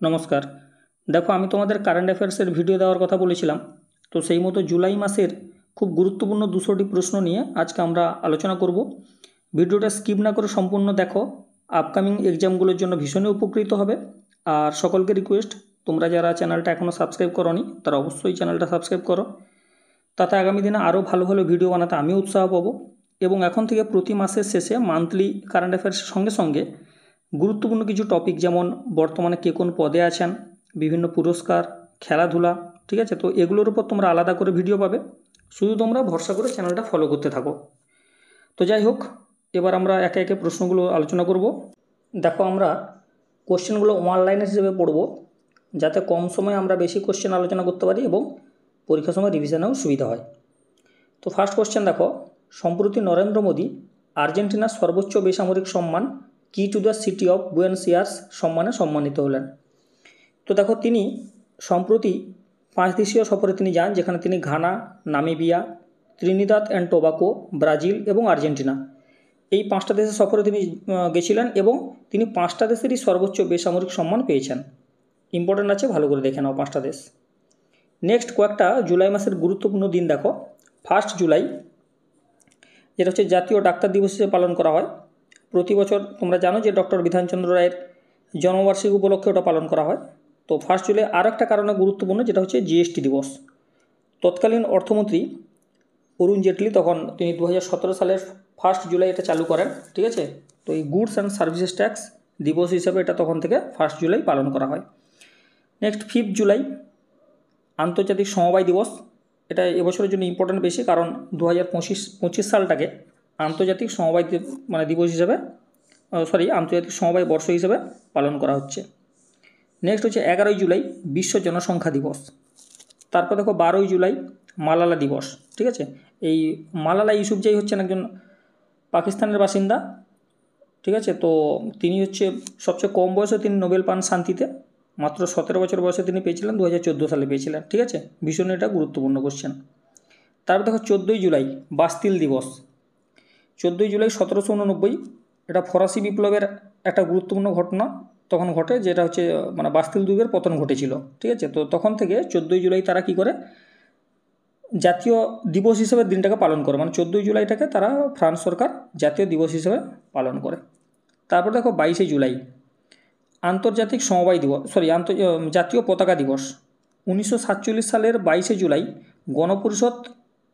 নমস্কার। দেখো, আমি তোমাদের কারেন্ট অ্যাফেয়ার্সের ভিডিও দেওয়ার কথা বলেছিলাম। তো সেই মতো জুলাই মাসের খুব গুরুত্বপূর্ণ 200টি প্রশ্ন নিয়ে আজকে আমরা আলোচনা করব। ভিডিওটা স্কিপ না করে সম্পূর্ণ দেখো, আপকামিং এক্সামগুলোর জন্য ভীষণই উপকৃত হবে। আর সকলকে রিকোয়েস্ট, তোমরা যারা চ্যানেলটা এখনও সাবস্ক্রাইব করোনি তারা অবশ্যই চ্যানেলটা সাবস্ক্রাইব করো, তাতে আগামী দিনে আরও ভালো ভালো ভিডিও বানাতে আমিও উৎসাহ পাবো। এবং এখন থেকে প্রতি মাসের শেষে মান্থলি কারেন্ট অ্যাফেয়ার্সের সঙ্গে সঙ্গে গুরুত্বপূর্ণ কিছু টপিক, যেমন বর্তমানে কে কোন পদে আছেন, বিভিন্ন পুরস্কার, খেলাধুলা, ঠিক আছে, তো এগুলোর উপর তোমরা আলাদা করে ভিডিও পাবে। শুধু তোমরা ভরসা করে চ্যানেলটা ফলো করতে থাকো। তো যাই হোক, এবার আমরা একে একে প্রশ্নগুলো আলোচনা করব। দেখো, আমরা কোশ্চেনগুলো অনলাইনে হিসেবে পড়ব, যাতে কম সময়ে আমরা বেশি কোশ্চেন আলোচনা করতে পারি এবং পরীক্ষার সময় রিভিশনেও সুবিধা হয়। তো ফার্স্ট কোশ্চেন দেখো, সম্প্রতি নরেন্দ্র মোদী আর্জেন্টিনার সর্বোচ্চ বেসামরিক সম্মান কি to the city of Buenos ears সম্মানে সম্মানিত হলেন। তো দেখো, তিনি সম্প্রতি 5 দেশীয় সফরে তিনি যান, যেখানে তিনি Ghana, Namibia, Trinidad and tobacco, Brazil এবং আর্জেন্টিনা, এই 5টা দেশের সফরে তিনি গেছিলেন এবং তিনি 5টা দেশেরই সর্বোচ্চ বেসামরিক সম্মান পেয়েছেন। ইম্পর্টেন্ট আছে, ভালো করে দেখে নাও 5টা দেশ। নেক্সট কয়েকটা জুলাই মাসের গুরুত্বপূর্ণ দিন দেখো। 1 জুলাই, যেটা হচ্ছে জাতীয় ডাক্তার দিবস হিসেবে পালন করা হয়। প্রতি বছর তোমরা জানো যে ডক্টর বিধানচন্দ্র রায়ের জন্মবার্ষিকী উপলক্ষে ওটা পালন করা হয়। তো 1 জুলাই আর একটা কারণে গুরুত্বপূর্ণ, যেটা হচ্ছে জিএসটি দিবস। তৎকালীন অর্থমন্ত্রী অরুণ জেটলি তখন তিনি 2017 সালের 1 জুলাই এটা চালু করেন, ঠিক আছে। তো এই গুডস অ্যান্ড সার্ভিসেস ট্যাক্স দিবস হিসাবে এটা তখন থেকে 1 জুলাই পালন করা হয়। নেক্সট 5 জুলাই, আন্তর্জাতিক সমবায় দিবস। এটা এবছরের জন্য ইম্পর্টেন্ট বেশি, কারণ 2025 সালটাকে আন্তর্জাতিক সমবায় দিবস হিসেবে আন্তর্জাতিক সমবায় বর্ষ হিসেবে পালন করা হচ্ছে। নেক্সট হচ্ছে 11 জুলাই, বিশ্ব জনসংখ্যা দিবস। তারপর দেখো 12 জুলাই, মালালা দিবস, ঠিক আছে। এই মালালা ইউসুফজাই হচ্ছেন একজন পাকিস্তানের বাসিন্দা, ঠিক আছে। তো তিনি হচ্ছে সবচেয়ে কম বয়সে তিনি নোবেল পান শান্তিতে, মাত্র 17 বছর বয়সে তিনি পেয়েছিলেন, 2014 সালে পেয়েছিলেন, ঠিক আছে। ভীষণ এটা গুরুত্বপূর্ণ কোশ্চেন। তারপর দেখো 14 জুলাই, বাস্তিল দিবস। 14 জুলাই 1789, এটা ফরাসি বিপ্লবের একটা গুরুত্বপূর্ণ ঘটনা তখন ঘটে, যেটা হচ্ছে বাস্তিল দুর্গের পতন ঘটেছিল, ঠিক আছে। তো তখন থেকে 14 জুলাই তারা কি করে জাতীয় দিবস হিসেবে দিনটাকে পালন করে, 14 জুলাইটাকে তারা ফ্রান্স সরকার জাতীয় দিবস হিসেবে পালন করে। তারপর দেখো 22 জুলাই, আন্তর্জাতিক সমবায় দিবস, জাতীয় পতাকা দিবস। 1947 সালের 22 জুলাই গণপরিষদ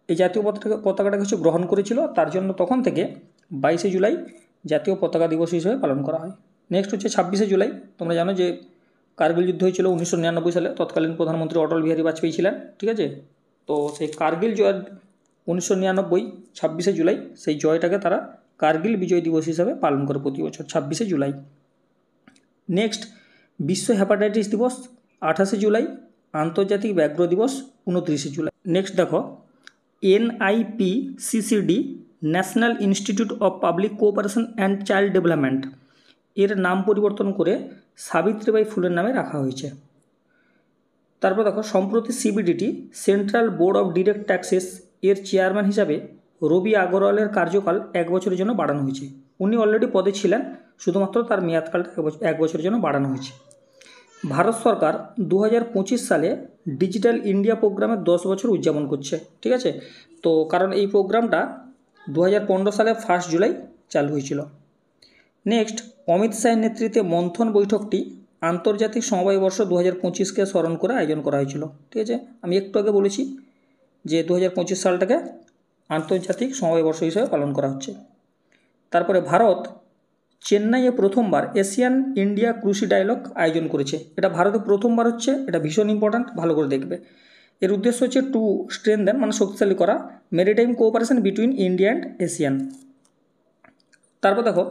এই জাতীয় পতাকাটাকে হচ্ছে গ্রহণ করেছিল, তার জন্য তখন থেকে 22 জুলাই জাতীয় পতাকা দিবস হিসেবে পালন করা হয়। নেক্সট হচ্ছে 26 জুলাই, তোমরা জানো যে কার্গিল যুদ্ধ হয়েছিল 1999 সালে, তৎকালীন প্রধানমন্ত্রী অটল বিহারী বাজপেয়ী ছিলেন, ঠিক আছে। তো সেই কার্গিল জয় 1999 26 জুলাই, সেই জয়টাকে তারা কার্গিল বিজয় দিবস হিসাবে পালন করে প্রতি বছর 26 জুলাই। নেক্সট বিশ্ব হেপাটাইটিস দিবস 28 জুলাই, আন্তর্জাতিক ব্যাঘ্র দিবস 29 জুলাই। নেক্সট দেখো, NIPCCD, national institute of public cooperation and child development, এর নাম পরিবর্তন করে সাবিত্রীবাই ফুলের নামে রাখা হয়েছে। তারপর দেখো, সম্প্রতি CBDT, central board of direct taxes, এর চেয়ারম্যান হিসাবে রবি আগরওয়ালের কার্যকাল 1 বছরের জন্য বাড়ানো হয়েছে। উনি অলরেডি পদে ছিলেন, শুধুমাত্র তার মেয়াদকালটা 1 বছরের জন্য বাড়ানো হয়েছে। ভারত সরকার 2025 সালে ডিজিটাল ইন্ডিয়া প্রোগ্রামের 10 বছর উদযাপন করছে, ঠিক আছে। তো কারণ এই প্রোগ্রামটা 2015 সালে 1 জুলাই চালু হয়েছিল। নেক্সট, অমিত শাহের নেতৃত্বে মন্থন বৈঠকটি আন্তর্জাতিক সমবায় বর্ষ 2025কে স্মরণ করে আয়োজন করা হয়েছিল, ঠিক আছে। আমি একটু আগে বলেছি যে 2025 সালটাকে আন্তর্জাতিক সমবায় বর্ষ হিসেবে পালন করা হচ্ছে। তারপরে ভারত চেন্নাইয়ে প্রথমবার এশিয়ান ইন্ডিয়া ক্রুশি ডায়ালগ আয়োজন করেছে। এটা ভারতে প্রথমবার হচ্ছে, এটা ভীষণ ইম্পর্ট্যান্ট, ভালো করে দেখবে। এর উদ্দেশ্য হচ্ছে টু স্ট্রেনদেন, শক্তিশালী করা maritime cooperation between India and Asian. তারপর দেখো,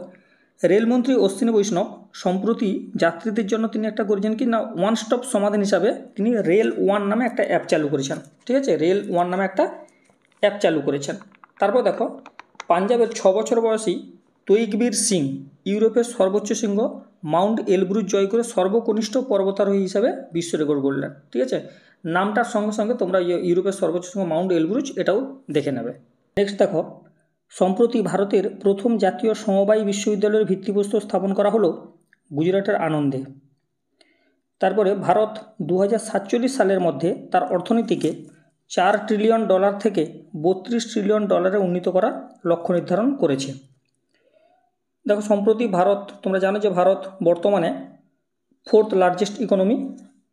রেলমন্ত্রী অশ্বিনী বৈষ্ণব সম্প্রতি যাত্রীদের জন্য তিনি একটা করেছেন কি না, ওয়ান স্টপ সমাধান হিসাবে তিনি রেল ওয়ান নামে একটা অ্যাপ চালু করেছেন, ঠিক আছে। রেল ওয়ান নামে একটা অ্যাপ চালু করেছেন। তারপর দেখো, পাঞ্জাবের 6 বছর বয়সী তৈগবীর সিং ইউরোপের সর্বোচ্চ শৃঙ্গ মাউন্ট এলব্রুজ জয় করে সর্বকনিষ্ঠ পর্বতারোহী হিসাবে বিশ্ব রেকর্ড গড়লেন, ঠিক আছে। নামটার সঙ্গে সঙ্গে তোমরা ইউরোপের সর্বোচ্চ শৃঙ্গ মাউন্ট এলব্রুজ এটাও দেখে নেবে। নেক্সট দেখো, সম্প্রতি ভারতের প্রথম জাতীয় সমবায় বিশ্ববিদ্যালয়ের ভিত্তিপ্রস্তর স্থাপন করা হলো গুজরাটের আনন্দে। তারপরে ভারত 2047 সালের মধ্যে তার অর্থনীতিকে $4 ট্রিলিয়ন থেকে $32 ট্রিলিয়ন উন্নীত করার লক্ষ্য নির্ধারণ করেছে। দেখো সম্প্রতি ভারত, তোমরা জানো যে ভারত বর্তমানে 4th লার্জেস্ট ইকোনমি,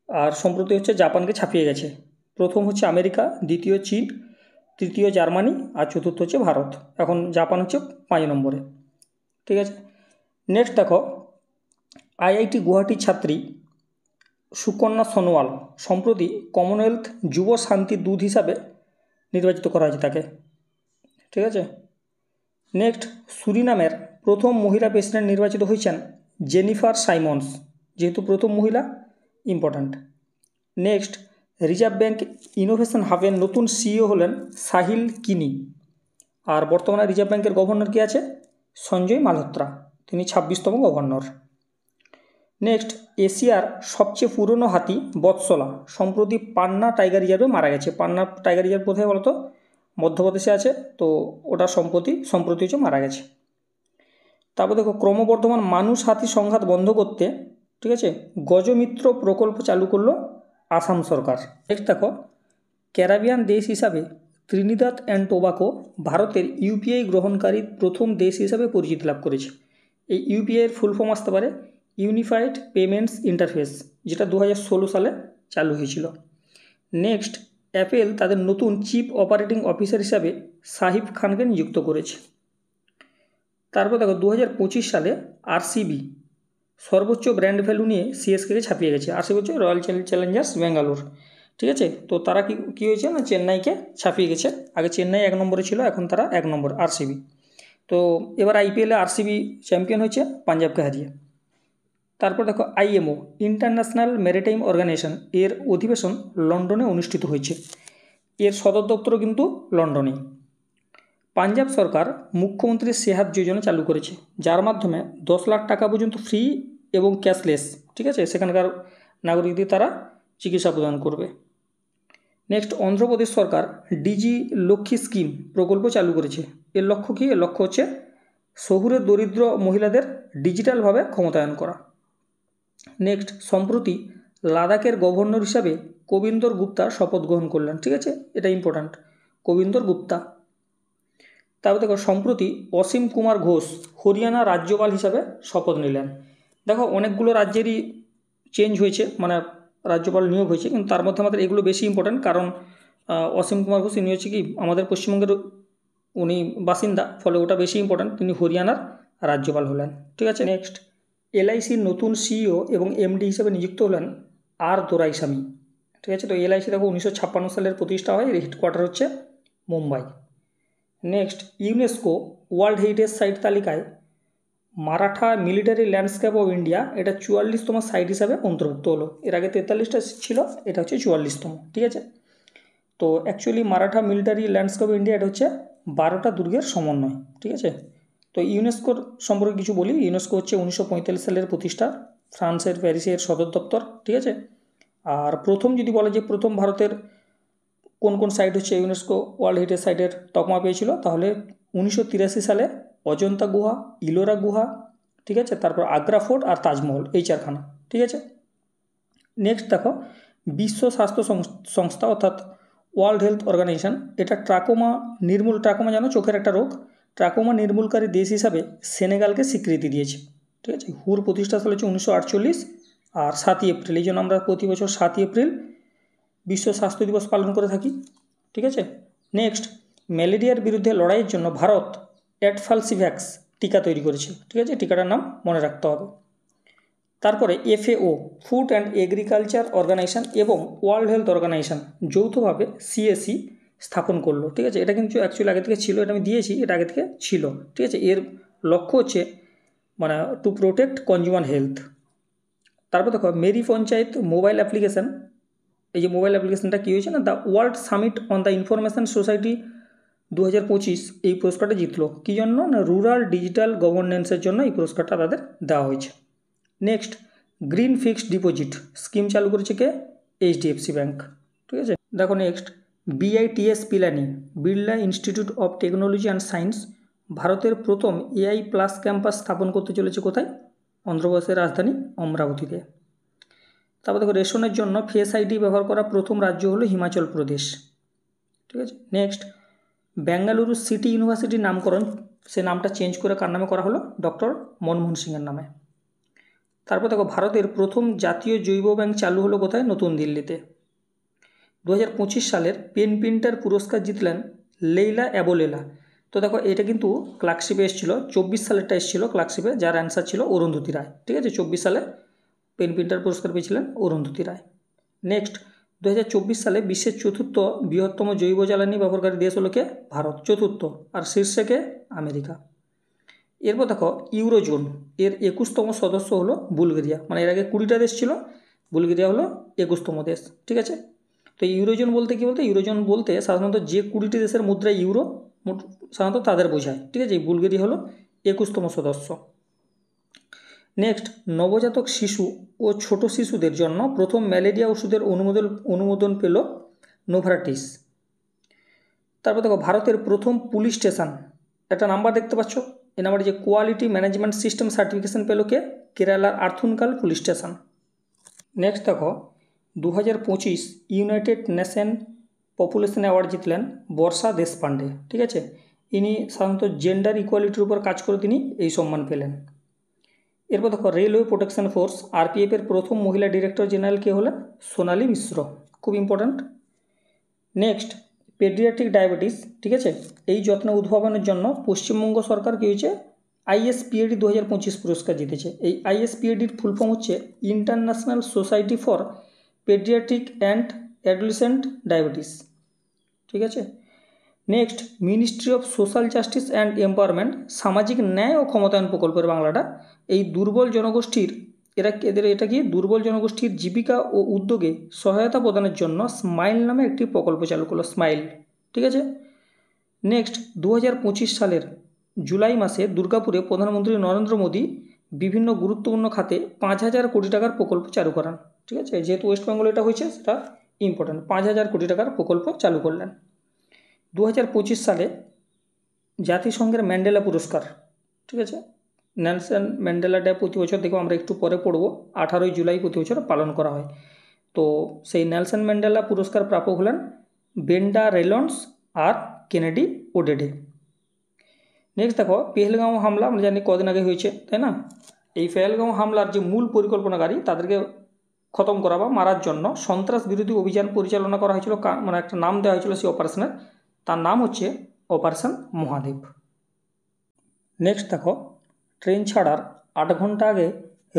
আর সম্প্রতি হচ্ছে জাপানকে ছাপিয়ে গেছে। প্রথম হচ্ছে আমেরিকা, দ্বিতীয় চীন, তৃতীয় জার্মানি, আর চতুর্থ হচ্ছে ভারত। এখন জাপান হচ্ছে 5 নম্বরে। ঠিক আছে, নেক্সট দেখো, IIT গুয়াহাটির ছাত্রী সুকন্যা সোনোয়াল সম্প্রতি কমনওয়েলথ যুব শান্তি দূত হিসাবে নির্বাচিত করা হয়েছে তাকে। ঠিক আছে, নেক্সট সুরিনামের প্রথম মহিলা প্রেসিডেন্ট নির্বাচিত হয়েছেন জেনিফার সাইমন্স, যেহেতু প্রথম মহিলা, important. Next, reserve bank innovation হাবের নতুন সিইও হলেন সাহিল কিনি, আর বর্তমানে রিজার্ভ ব্যাঙ্কের গভর্নর কি আছে? সঞ্জয় মালহোত্রা, তিনি 26তম গভর্নর। নেক্সট, এশিয়ার সবচেয়ে পুরনো হাতি বৎসলা সম্প্রতি পান্না টাইগার রিজার্ভে মারা গেছে। পান্না টাইগার রিজার্ভ কোথায় বলতো? মধ্যপ্রদেশে আছে, তো ওটা সম্প্রতি হচ্ছে মারা গেছে। তারপর দেখো, ক্রমবর্ধমান মানুষ হাতি সংঘাত বন্ধ করতে, ঠিক আছে, গজমিত্র প্রকল্প চালু করলো আসাম সরকার। নেক্সট দেখো, ক্যারিবিয়ান দেশ হিসাবে ত্রিনিদাদ অ্যান্ড টোবাকো ভারতের ইউপিআই গ্রহণকারী প্রথম দেশ হিসাবে পরিচিতি লাভ করেছে। এই ইউপিআইয়ের ফুল ফর্ম আসতে পারে ইউনিফাইড পেমেন্টস ইন্টারফেস, যেটা 2016 সালে চালু হয়েছিল। নেক্সট, অ্যাপেল তাদের নতুন চিফ অপারেটিং অফিসার হিসাবে সাহিব খানকে নিযুক্ত করেছে। তারপর দেখো, 2025 সালে আরসিবি সর্বোচ্চ ব্র্যান্ড ভ্যালু নিয়ে সিএসকেকে ছাপিয়ে গেছে। আরসিবি হচ্ছে রয়্যাল চ্যালেঞ্জার্স ব্যাঙ্গালোর। ঠিক আছে, তো তারা কি হয়েছে না, চেন্নাইকে ছাপিয়ে গেছে। আগে চেন্নাই 1 নম্বরে ছিল, এখন তারা 1 নম্বর আরসিবি। তো এবার আইপিএলে আরসিবি চ্যাম্পিয়ন হয়েছে পাঞ্জাবকে হারিয়ে। তারপর দেখো, আইএমও ইন্টারন্যাশনাল ম্যারিটাইম অর্গানাইজেশন এর অধিবেশন লন্ডনে অনুষ্ঠিত হয়েছে। এর সদর দপ্তরও কিন্তু লন্ডনেই। পাঞ্জাব সরকার মুখ্যমন্ত্রী সেহাত যোজনা চালু করেছে, যার মাধ্যমে 10 লাখ টাকা পর্যন্ত ফ্রি এবং ক্যাশলেস, ঠিক আছে, সেখানকার নাগরিকদের তারা চিকিৎসা প্রদান করবে। নেক্সট, অন্ধ্রপ্রদেশ সরকার ডিজি লক্ষ্মী স্কিম প্রকল্প চালু করেছে। এর লক্ষ্য কী? এর লক্ষ্য হচ্ছে শহুরে দরিদ্র মহিলাদের ডিজিটালভাবে ক্ষমতায়ন করা। নেক্সট, সম্প্রতি লাদাখের গভর্নর হিসাবে কবিন্দর গুপ্তা শপথ গ্রহণ করলেন। ঠিক আছে, এটা ইম্পর্ট্যান্ট, কবিন্দর গুপ্তা। তারপর দেখো, সম্প্রতি অসীম কুমার ঘোষ হরিয়ানা রাজ্যপাল হিসাবে শপথ নিলেন। দেখো অনেকগুলো রাজ্যেরই চেঞ্জ হয়েছে, মানে রাজ্যপাল নিয়োগ হয়েছে, কিন্তু তার মধ্যে আমাদের এগুলো বেশি ইম্পর্ট্যান্ট, কারণ অসীম কুমার ঘোষ ইনি হচ্ছে কি আমাদের পশ্চিমবঙ্গের উনি বাসিন্দা, ফলে ওটা বেশি ইম্পর্ট্যান্ট, তিনি হরিয়ানার রাজ্যপাল হলেন। ঠিক আছে, নেক্সট, এলআইসির নতুন সিইও এবং এমডি হিসেবে নিযুক্ত হলেন আর দোরাইস্বামী। ঠিক আছে, তো এলআইসি দেখো 1956 সালের প্রতিষ্ঠা হয়, হেডকোয়ার্টার হচ্ছে Mumbai. Next, UNESCO world heritage site তালিকায় Maratha military landscape of India এটা 44তম সাইট হিসাবে অন্তর্ভুক্ত হলো। এর আগে 43টা ছিল, এটা হচ্ছে 44তম। ঠিক আছে, তো actually Maratha military landscape of India এটা হচ্ছে 12টা দুর্গের সমন্বয়। ঠিক আছে, তো ইউনেস্কোর সম্পর্কে কিছু বলি। ইউনেস্কো হচ্ছে 1945 সালের প্রতিষ্ঠা, ফ্রান্সের প্যারিসের সদর দপ্তর। ঠিক আছে, আর প্রথম যদি বলে যে প্রথম ভারতের কোন কোন সাইট হচ্ছে ইউনেস্কো ওয়ার্ল্ড হেরিটেজ সাইটের তকমা পেয়েছিল, তাহলে 1983 সালে অজন্তা গুহা, ইলোরা গুহা, ঠিক আছে, তারপর আগ্রা ফোর্ট আর তাজমহল, এই 4খানা। ঠিক আছে, নেক্সট দেখো, বিশ্ব স্বাস্থ্য সংস্থা অর্থাৎ ওয়ার্ল্ড হেলথ অর্গানাইজেশন এটা ট্রাকোমা জানো, চোখের একটা রোগ, ট্রাকোমা নির্মূলকারী দেশ হিসাবে সেনেগালকে স্বীকৃতি দিয়েছে। ঠিক আছে, হুর প্রতিষ্ঠা সাল হচ্ছে 1948 আর 7ই এপ্রিল, এই জন্য আমরা প্রতি বছর 7ই এপ্রিল বিশ্ব স্বাস্থ্য দিবস পালন করে থাকি। ঠিক আছে, নেক্সট, ম্যালেরিয়ার বিরুদ্ধে লড়াইয়ের জন্য ভারত অ্যাডফালসিভ্যাক্স টিকা তৈরি করেছে। ঠিক আছে, টিকাটার নাম মনে রাখতে হবে। তারপরে FAO food and agriculture organization এবং ওয়ার্ল্ড হেলথ অর্গানাইজেশন যৌথভাবে সিএসি স্থাপন করলো। ঠিক আছে, এটা কিন্তু অ্যাকচুয়ালি আগে থেকে ছিল, এটা আমি দিয়েছি, এটা আগে থেকে ছিল। ঠিক আছে, এর লক্ষ্য হচ্ছে মানে টু প্রোটেক্ট কনজিউমার হেলথ। তারপর দেখো, মেরি পঞ্চায়েত মোবাইল অ্যাপ্লিকেশান, এই যে মোবাইল অ্যাপ্লিকেশানটা কী হয়েছে না, the world summit on the information society 2025 এই পুরস্কারটা জিতলো। কী জন্য না, রুরাল ডিজিটাল গভর্নেন্সের জন্য এই পুরস্কারটা তাদের দেওয়া হয়েছে। Next, green fixed deposit scheme চালু করেছে কে? HDFC bank. ঠিক আছে, দেখো next, BITS Pilani Birla institute of technology and science ভারতের প্রথম এআই প্লাস ক্যাম্পাস স্থাপন করতে চলেছে কোথায়? অন্ধ্রপ্রদেশের রাজধানী অমরাবতীতে। তারপর দেখো রেশনের জন্য ফেস আইডি ব্যবহার করা প্রথম রাজ্য হলো হিমাচল প্রদেশ। ঠিক আছে, নেক্সট বেঙ্গালুরু সিটি ইউনিভার্সিটির নামকরণ, সে নামটা চেঞ্জ করে কার নামে করা হলো? ডক্টর মনমোহন সিংয়ের নামে। তারপর দেখো ভারতের প্রথম জাতীয় জৈব ব্যাংক চালু হলো কোথায়? নতুন দিল্লিতে। 2025 সালের পেন প্রিন্টার পুরস্কার জিতলেন লেইলা অ্যাবোলেলা। তো দেখো এটা কিন্তু ক্লার্কশিপে এসেছিলো, 24 সালেরটা এসেছিলো ক্লার্কশিপে, যার অ্যান্সার ছিল অরুন্ধতী রায়। ঠিক আছে, 24 সালে পেন প্রিন্টার পুরস্কার পেয়েছিলেন অরুন্ধতী রায়। নেক্সট 2024 সালে বিশ্বের চতুর্থ বৃহত্তম জৈব জ্বালানি ব্যবহারকারী দেশ হলো কে? ভারত, চতুর্থ, আর শীর্ষে কে? আমেরিকা। এরপর দেখো ইউরোজোন এর 21তম সদস্য হলো বুলগেরিয়া, মানে এর আগে 20টা দেশ ছিল, বুলগেরিয়া হলো 21তম দেশ। ঠিক আছে, তো ইউরোজোন বলতে কী বলতে? ইউরোজোন বলতে সাধারণত যে 20টি দেশের মুদ্রা ইউরো সাধারণত তাদের বোঝায়। ঠিক আছে, বুলগেরিয়া হলো 21তম সদস্য। নেক্সট নবজাতক শিশু ও ছোট শিশুদের জন্য প্রথম ম্যালেরিয়া ওষুধের অনুমোদন পেল নোভার্টিস। তারপর দেখো ভারতের প্রথম পুলিশ স্টেশন, একটা নাম্বার দেখতে পাচ্ছ, এই নাম্বারে যে কোয়ালিটি ম্যানেজমেন্ট সিস্টেম সার্টিফিকেশন পেল কে? কেরালার আর্থুনকাল পুলিশ স্টেশন। নেক্সট দেখো 2025 ইউনাইটেড নেশন পপুলেশন অ্যাওয়ার্ড জিতলেন বর্ষা দেশপান্ডে। ঠিক আছে, ইনি সাধারণত জেন্ডার ইকুয়ালিটির উপর কাজ করে তিনি এই সম্মান পেলেন। এরপর দেখো রেলওয়ে প্রোটেকশন ফোর্স আরপিএফের প্রথম মহিলা ডিরেক্টর জেনারেল কে হলেন? সোনালী মিশ্র, খুব ইম্পর্ট্যান্ট। নেক্সট পেডিয়াট্রিক ডায়াবেটিস, ঠিক আছে, এই যত্ন উদ্ভাবনের জন্য পশ্চিমবঙ্গ সরকার কী হয়েছে? ISPAD 2025 পুরস্কার জিতেছে। এই ISPADর ফুল ফর্ম হচ্ছে international society for paediatric and adolescent diabetes. ঠিক আছে, next ministry of social justice and empowerment সামাজিক ন্যায় ও ক্ষমতায়ন প্রকল্পের বাংলাটা, এই দুর্বল জনগোষ্ঠীর এটা কি দুর্বল জনগোষ্ঠীর জীবিকা ও উদ্যোগে সহায়তা প্রদানের জন্য স্মাইল নামে একটি প্রকল্প চালু করলো, স্মাইল। ঠিক আছে, নেক্সট 2025 সালের জুলাই মাসে দুর্গাপুরে প্রধানমন্ত্রী নরেন্দ্র মোদী বিভিন্ন গুরুত্বপূর্ণ খাতে 5,000 কোটি টাকার প্রকল্প চালু করান। ঠিক আছে, যেহেতু ওয়েস্ট বেঙ্গল এটা হয়েছে সেটা ইম্পর্ট্যান্ট, 5,000 কোটি টাকার প্রকল্প চালু করলেন। 2025 সালে জাতিসংঘের ম্যান্ডেলা পুরস্কার, ঠিক আছে, নেলসন ম্যান্ডেলা ডে প্রতি বছর দেখো আমরা একটু পরে পড়ব, 18ই জুলাই প্রতি বছর পালন করা হয়। তো সেই নেলসন ম্যান্ডেলা পুরস্কার প্রাপক হলেন বেন্ডা রেলন্স আর কেনেডি ওডেডে। নেক্সট দেখো পেহেলগাঁও হামলা আমরা জানি কদিন আগে হয়েছে, তাই না? এই পেহেলগাঁও হামলার যে মূল পরিকল্পনাকারী তাদেরকে খতম করা বা মারার জন্য সন্ত্রাস বিরোধী অভিযান পরিচালনা করা হয়েছিল, মানে একটা নাম দেওয়া হয়েছিল সেই অপারেশনের, তার নাম হচ্ছে অপারেশন মহাদেব। নেক্সট দেখো ট্রেন ছাড়ার 8 ঘন্টা আগে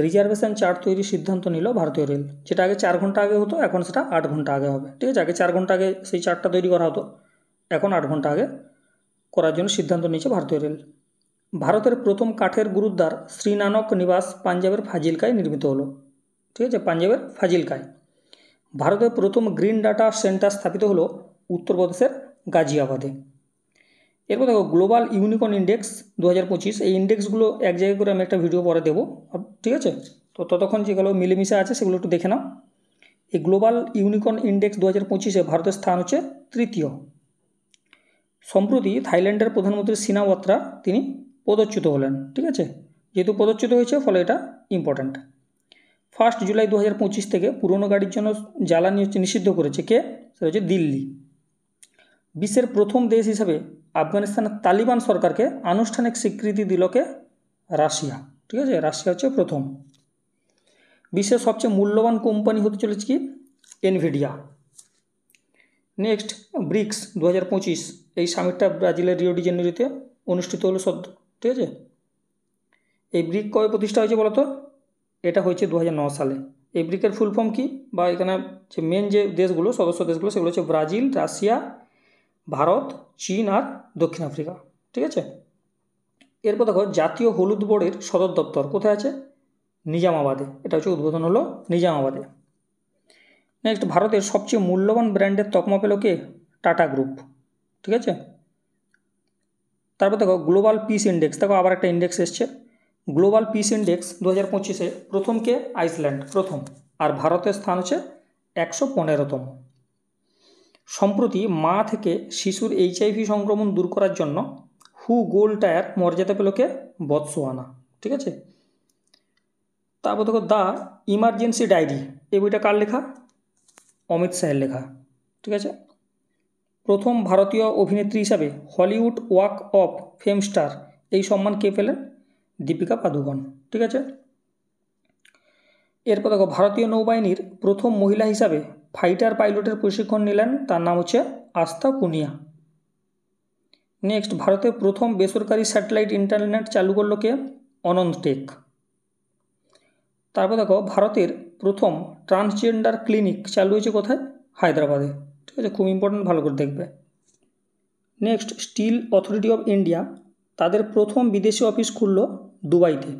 রিজার্ভেশন চার্ট তৈরির সিদ্ধান্ত নিল ভারতীয় রেল। যেটা আগে 4 ঘন্টা আগে হতো, এখন সেটা 8 ঘন্টা আগে হবে। ঠিক আছে, আগে 4 ঘন্টা আগে সেই চার্টটা তৈরি করা হতো, এখন 8 ঘন্টা আগে করার জন্য সিদ্ধান্ত নিয়েছে ভারতীয় রেল। ভারতের প্রথম কাঠের গুরুদ্বার শ্রীনানক নিবাস পাঞ্জাবের ফাজিলকায় নির্মিত হলো। ঠিক আছে, পাঞ্জাবের ফাজিলকায়। ভারতের প্রথম গ্রিন ডাটা সেন্টার স্থাপিত হলো উত্তরপ্রদেশের গাজিয়াবাদে। এরপর দেখো গ্লোবাল ইউনিকর্ন ইন্ডেক্স 2025, এই ইন্ডেক্সগুলো এক জায়গায় করে আমি একটা ভিডিও পরে দেবো। ঠিক আছে, তো ততক্ষণ যেগুলো মিলেমিশে আছে সেগুলো একটু দেখে নাও। এই গ্লোবাল ইউনিকর্ন ইন্ডেক্স 2025-এ ভারতের স্থান হচ্ছে তৃতীয়। সম্প্রতি থাইল্যান্ডের প্রধানমন্ত্রী সিনাওয়াত্রা তিনি পদচ্যুত হলেন। ঠিক আছে, যেহেতু পদচ্যুত হয়েছে ফলে এটা ইম্পর্ট্যান্ট। 1 জুলাই 2025 থেকে পুরনো গাড়ির জন্য জ্বালানি নিষিদ্ধ করেছে কে? সেটা হচ্ছে দিল্লি। বিশ্বের প্রথম দেশ হিসেবে আফগানিস্তানের তালিবান সরকারকে আনুষ্ঠানিক স্বীকৃতি দিল কে? রাশিয়া। ঠিক আছে, রাশিয়া হচ্ছে প্রথম। বিশ্বের সবচেয়ে মূল্যবান কোম্পানি হতে চলেছে কি? এনভিডিয়া। নেক্সট ব্রিক্স 2025, এই সামিটটা ব্রাজিলের রিও ডি জেনেরিওতে অনুষ্ঠিত হলো সদ্য। ঠিক আছে, এই ব্রিক কবে প্রতিষ্ঠা হয়েছে বলো তো? এটা হয়েছে 2009 সালে। এই ব্রিকের ফুল ফর্ম কি, বা এখানে যে মেন যে দেশগুলো, সদস্য দেশগুলো, সেগুলো হচ্ছে ব্রাজিল, রাশিয়া, ভারত, চীন আর দক্ষিণ আফ্রিকা। ঠিক আছে, এরপর দেখো জাতীয় হলুদ বোর্ডের সদর দপ্তর কোথায় আছে? নিজামাবাদে। এটা হচ্ছে উদ্বোধন হলো নিজামাবাদে। নেক্সট ভারতের সবচেয়ে মূল্যবান ব্র্যান্ডের তকমা পেল কে? Tata group. ঠিক আছে, তারপর দেখো গ্লোবাল পিস ইন্ডেক্স, দেখো আবার একটা ইন্ডেক্স এসছে, গ্লোবাল পিস ইন্ডেক্স 2025-এ প্রথম কে? আইসল্যান্ড প্রথম, আর ভারতের স্থান হচ্ছে 115তম। সম্প্রতি মা থেকে শিশুর HIV সংক্রমণ দূর করার জন্য হু গোল্ড টায়ার মর্যাদা পেল কে? বতসোয়ানা। ঠিক আছে, তারপর দেখো দ্য ইমার্জেন্সি ডায়েরি এই বইটা কার লেখা? অমিত শাহের লেখা। ঠিক আছে। প্রথম ভারতীয় অভিনেত্রী হিসাবে Hollywood walk of fame star এই সম্মান কে পেলেন? দীপিকা পাদুকোন। ঠিক আছে। এরপর দেখো, ভারতীয় নৌবাহিনীর প্রথম মহিলা হিসাবে ফাইটার পাইলটের প্রশিক্ষণ নিলেন, তার নাম হচ্ছে আস্থা পুনিয়া। নেক্সট, ভারতের প্রথম বেসরকারি স্যাটেলাইট ইন্টারনেট চালু করলো কে? অনন্ত টেক। তারপর দেখো, ভারতের প্রথম ট্রান্সজেন্ডার ক্লিনিক চালু হয়েছে কোথায়? হায়দ্রাবাদে। ঠিক আছে, খুব ইম্পর্টেন্ট, ভালো করে দেখবে। Next, steel authority of India তাদের প্রথম বিদেশি অফিস খুলল দুবাইতে।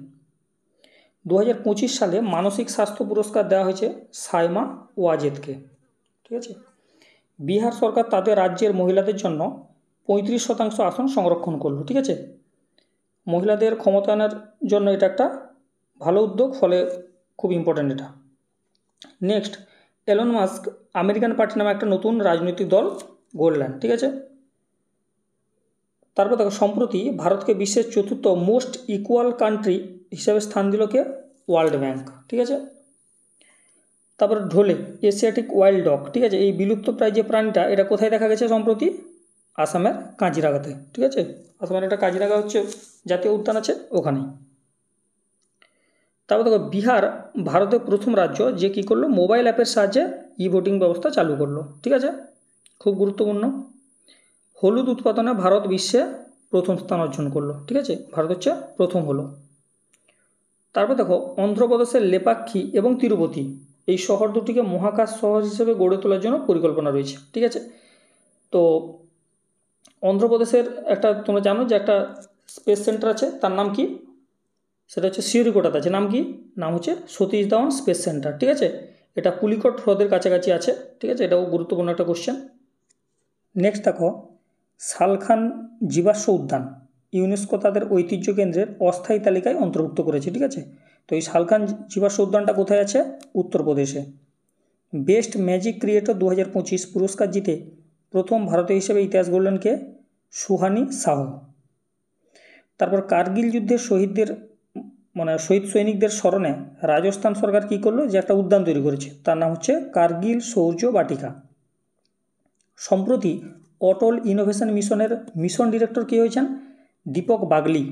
2025 সালে মানসিক স্বাস্থ্য পুরস্কার দেওয়া হয়েছে সাইমা ওয়াজেদকে। ঠিক আছে। বিহার সরকার তাদের রাজ্যের মহিলাদের জন্য 35% আসন সংরক্ষণ করলো। ঠিক আছে, মহিলাদের ক্ষমতায়নের জন্য এটা একটা ভালো উদ্যোগ, ফলে খুব ইম্পর্ট্যান্ট এটা। Next, Elon Musk American party নামে একটা নতুন রাজনৈতিক দল গড়লেন। ঠিক আছে। তারপর দেখো, সম্প্রতি ভারতকে বিশ্বের চতুর্থ মোস্ট ইকুয়াল কান্ট্রি হিসাবে স্থান দিল কে? World bank. ঠিক আছে। তারপরে ঢোলে এশিয়াটিক ওয়াইল্ড ডগ। ঠিক আছে, এই বিলুপ্তপ্রায় যে প্রাণীটা, এটা কোথায় দেখা গেছে সম্প্রতি? আসামের কাজিরাঙাতে। ঠিক আছে, আসামের একটা কাজিরাঙা হচ্ছে জাতীয় উদ্যান আছে, ওখানেই। তারপর দেখো, বিহার ভারতের প্রথম রাজ্য যে কী করলো? মোবাইল অ্যাপের সাহায্যে ই ভোটিং ব্যবস্থা চালু করলো। ঠিক আছে, খুব গুরুত্বপূর্ণ। হলুদ উৎপাদনে ভারত বিশ্বে প্রথম স্থান অর্জন করলো। ঠিক আছে, ভারত হচ্ছে প্রথম হলো। তারপর দেখো, অন্ধ্রপ্রদেশের লেপাক্ষী এবং তিরুপতি এই শহর দুটিকে মহাকাশ শহর হিসেবে গড়ে তোলার জন্য পরিকল্পনা রয়েছে। ঠিক আছে। তো অন্ধ্রপ্রদেশের একটা, তোমরা জানো যে একটা স্পেস সেন্টার আছে, তার নাম কি? সেটা হচ্ছে শ্রীহরিকোটাতে আছে। নাম কি? নাম হচ্ছে সতীশ ধাওয়ান স্পেস সেন্টার। ঠিক আছে, এটা পুলিকট হ্রদের কাছাকাছি আছে। ঠিক আছে, এটাও গুরুত্বপূর্ণ একটা কোশ্চেন। নেক্সট দেখো, শালখান জীবাশ্ম উদ্যান ইউনেস্কো তাদের ঐতিহ্য কেন্দ্রের অস্থায়ী তালিকায় অন্তর্ভুক্ত করেছে। ঠিক আছে, তো এই শালখান জীবাশ্ম উদ্যানটা কোথায় আছে? উত্তরপ্রদেশে। বেস্ট ম্যাজিক ক্রিয়েটর 2025 পুরস্কার জিতে প্রথম ভারতীয় হিসেবে ইতিহাস গড়লেন কে? সুহানি সাহ। তারপর কার্গিল যুদ্ধের শহীদ সৈনিকদের স্মরণে রাজস্থান সরকার কী করলো? যে একটা উদ্যান তৈরি করেছে, তার নাম হচ্ছে কার্গিল শৌর্য বাটিকা। সম্প্রতি অটল ইনোভেশন মিশনের মিশন ডিরেক্টর কে হয়েছেন? দীপক বাগলি।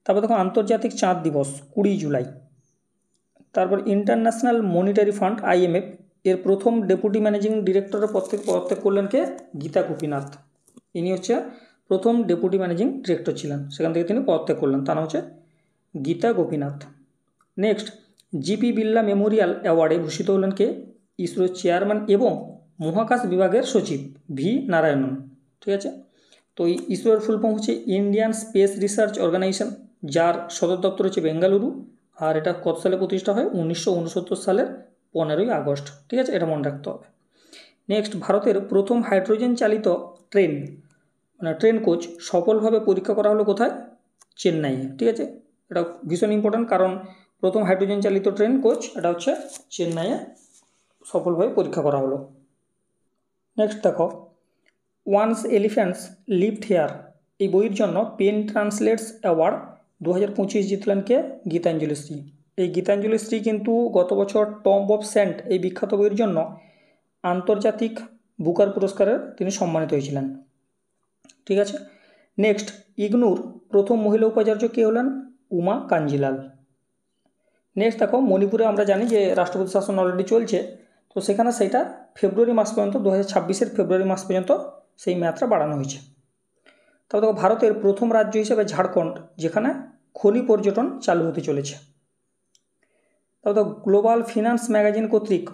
তারপর দেখো, আন্তর্জাতিক চাঁদ দিবস 20 জুলাই। তারপর ইন্টারন্যাশনাল মনিটারি ফান্ড IMF এর প্রথম ডেপুটি ম্যানেজিং ডিরেক্টরের পদত্যাগ করলেন কে? গীতা গোপীনাথ। ইনি হচ্ছে প্রথম ডেপুটি ম্যানেজিং ডিরেক্টর ছিলেন, সেখান থেকে তিনি পদত্যাগ করলেন, তার নাম হচ্ছে Gita Gopinath. Next, GP Birla memorial অ্যাওয়ার্ডে ভূষিত হলেন কে? ইসরোর চেয়ারম্যান এবং মহাকাশ বিভাগের সচিব ভি নারায়ণন। ঠিক আছে, তো এই ইসরোর ফুল ফর্ম হচ্ছে ইন্ডিয়ান স্পেস রিসার্চ অর্গানাইজেশন, যার সদর দপ্তর হচ্ছে বেঙ্গালুরু। আর এটা কত সালে প্রতিষ্ঠা হয়? 1969 সালের 15ই আগস্ট। ঠিক আছে, এটা মনে রাখতে হবে। নেক্সট, ভারতের প্রথম হাইড্রোজেন চালিত ট্রেন কোচ সফলভাবে পরীক্ষা করা হলো কোথায়? চেন্নাইয়ে। ঠিক আছে, এটা ভীষণ ইম্পর্ট্যান্ট, কারণ প্রথম হাইড্রোজেন চালিত ট্রেন কোচ এটা হচ্ছে চেন্নাইয়ে সফলভাবে পরীক্ষা করা হলো। নেক্সট দেখো, ওয়ান্স এলিফ্যান্টস লিভড হেয়ার এই বইয়ের জন্য পেন ট্রান্সলেটস অ্যাওয়ার্ড 2025 জিতলেন কে? গীতাঞ্জলি শ্রী। এই গীতাঞ্জলি শ্রী কিন্তু গত বছর টম্ব অফ স্যান্ড এই বিখ্যাত বইয়ের জন্য আন্তর্জাতিক বুকার পুরস্কারে তিনি সম্মানিত হয়েছিলেন। ঠিক আছে। নেক্সট, ইগনুর প্রথম মহিলা উপাচার্য কে হলেন? উমা কাঞ্জিলাল। নেক্সট দেখো, মণিপুরে আমরা জানি যে রাষ্ট্রপতি শাসন অলরেডি চলছে, তো সেখানে সেটা ফেব্রুয়ারি মাস পর্যন্ত 2026-এর ফেব্রুয়ারি মাস পর্যন্ত সেই মেয়াদটা বাড়ানো হয়েছে। তবে দেখো, ভারতের প্রথম রাজ্য হিসেবে ঝাড়খণ্ড, যেখানে খনি পর্যটন চালু হতে চলেছে। তবে দেখো, গ্লোবাল ফিনান্স ম্যাগাজিন কর্তৃক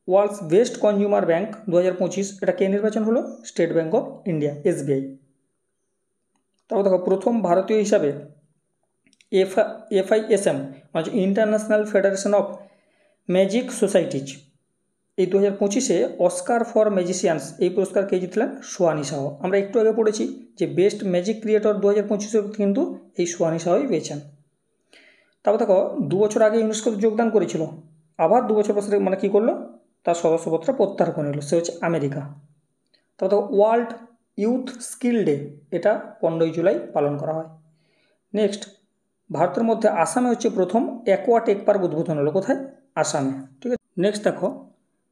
ওয়ার্ল্ডস বেস্ট কনজিউমার ব্যাংক 2025 এটা কে নির্বাচন হলো? State bank of India, SBI। তবে দেখো, প্রথম ভারতীয় হিসাবে FISM মানে international federation of magic societies এই 2025-এ অস্কার ফর ম্যাজিশিয়ানস এই পুরস্কার কে জিতলেন? সুহানি সাহ। আমরা একটু আগে পড়েছি যে বেস্ট ম্যাজিক ক্রিয়েটর 2025-এ কিন্তু এই সুহানি সাহই পেয়েছেন। তারপর দেখো, 2 বছর আগে ইউনেস্কোতে যোগদান করেছিল, আবার 2 বছর পরে মানে কী করলো? তার সদস্যপত্র প্রত্যাহার করে নিল, সে হচ্ছে আমেরিকা। তারপর দেখো, ওয়ার্ল্ড ইউথ স্কিল ডে এটা 15ই জুলাই পালন করা হয়। নেক্সট, ভারতের মধ্যে আসামে হচ্ছে প্রথম অ্যাকোয়া টেক পার্ক উদ্বোধন হলো কোথায়? আসামে। ঠিক আছে, নেক্সট দেখো,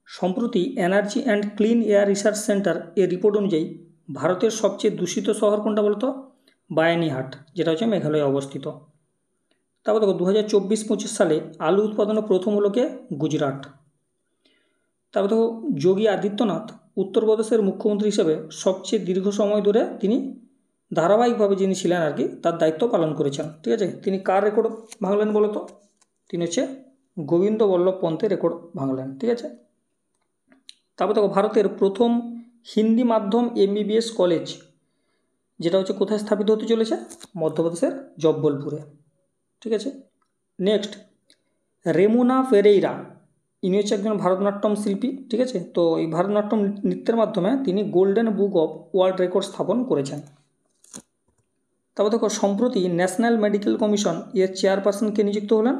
সম্প্রতি energy and clean air research centre এর রিপোর্ট অনুযায়ী ভারতের সবচেয়ে দূষিত শহর কোনটা বলতো? বায়ানীহাট, যেটা হচ্ছে মেঘালয়ে অবস্থিত। তারপর দেখো 2024-25 সালে আলু উৎপাদনে প্রথম হলো কে? গুজরাট। তারপর দেখো যোগী আদিত্যনাথ উত্তরপ্রদেশের মুখ্যমন্ত্রী হিসেবে সবচেয়ে দীর্ঘ সময় ধরে তিনি ধারাবাহিকভাবে যিনি ছিলেন আর কি তার দায়িত্ব পালন করেছেন। ঠিক আছে, তিনি কার রেকর্ড ভাঙলেন বলো তো? তিনি হচ্ছে গোবিন্দ বল্লভ পন্থের রেকর্ড ভাঙলেন। ঠিক আছে, তারপর দেখো ভারতের প্রথম হিন্দি মাধ্যম এমবিবিএস কলেজ যেটা হচ্ছে কোথায় স্থাপিত হতে চলেছে? মধ্যপ্রদেশের জব্বলপুরে। ঠিক আছে, নেক্সট রেমুনা ফেরেইরা, ইনি হচ্ছে একজন ভারতনাট্যম শিল্পী। ঠিক আছে, তো এই ভারতনাট্যম নৃত্যের মাধ্যমে তিনি golden book of world record স্থাপন করেছেন। তারপর দেখো সম্প্রতি ন্যাশনাল মেডিকেল কমিশন এর চেয়ারপারসন কে নিযুক্ত হলেন?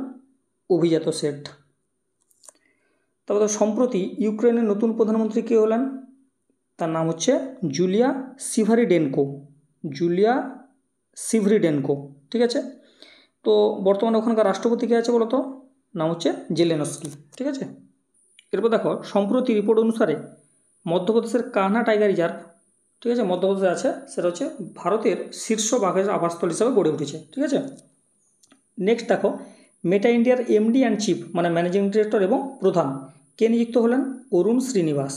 অভিজাত শেঠ। তারপর দেখো সম্প্রতি ইউক্রেনের নতুন প্রধানমন্ত্রী কে হলেন? তার নাম হচ্ছে জুলিয়া সিভারিডেনকো। জুলিয়া সিভরিডেনকো। ঠিক আছে, তো বর্তমানে ওখানকার রাষ্ট্রপতি কে আছে বলো তো? নাম হচ্ছে জেলেনস্কি। ঠিক আছে, এরপর দেখো সম্প্রতি রিপোর্ট অনুসারে মধ্যপ্রদেশের কানহা টাইগার রিজার্ভ, ঠিক আছে, মধ্যপ্রদেশে আছে, সেটা হচ্ছে ভারতের শীর্ষ বাঘের আবাসস্থল হিসাবে গড়ে উঠেছে। ঠিক আছে, নেক্সট দেখো মেটা ইন্ডিয়ার এমডি অ্যান্ড চিফ মানে ম্যানেজিং ডিরেক্টর এবং প্রধান কে নিযুক্ত হলেন? অরুণ শ্রীনিবাস।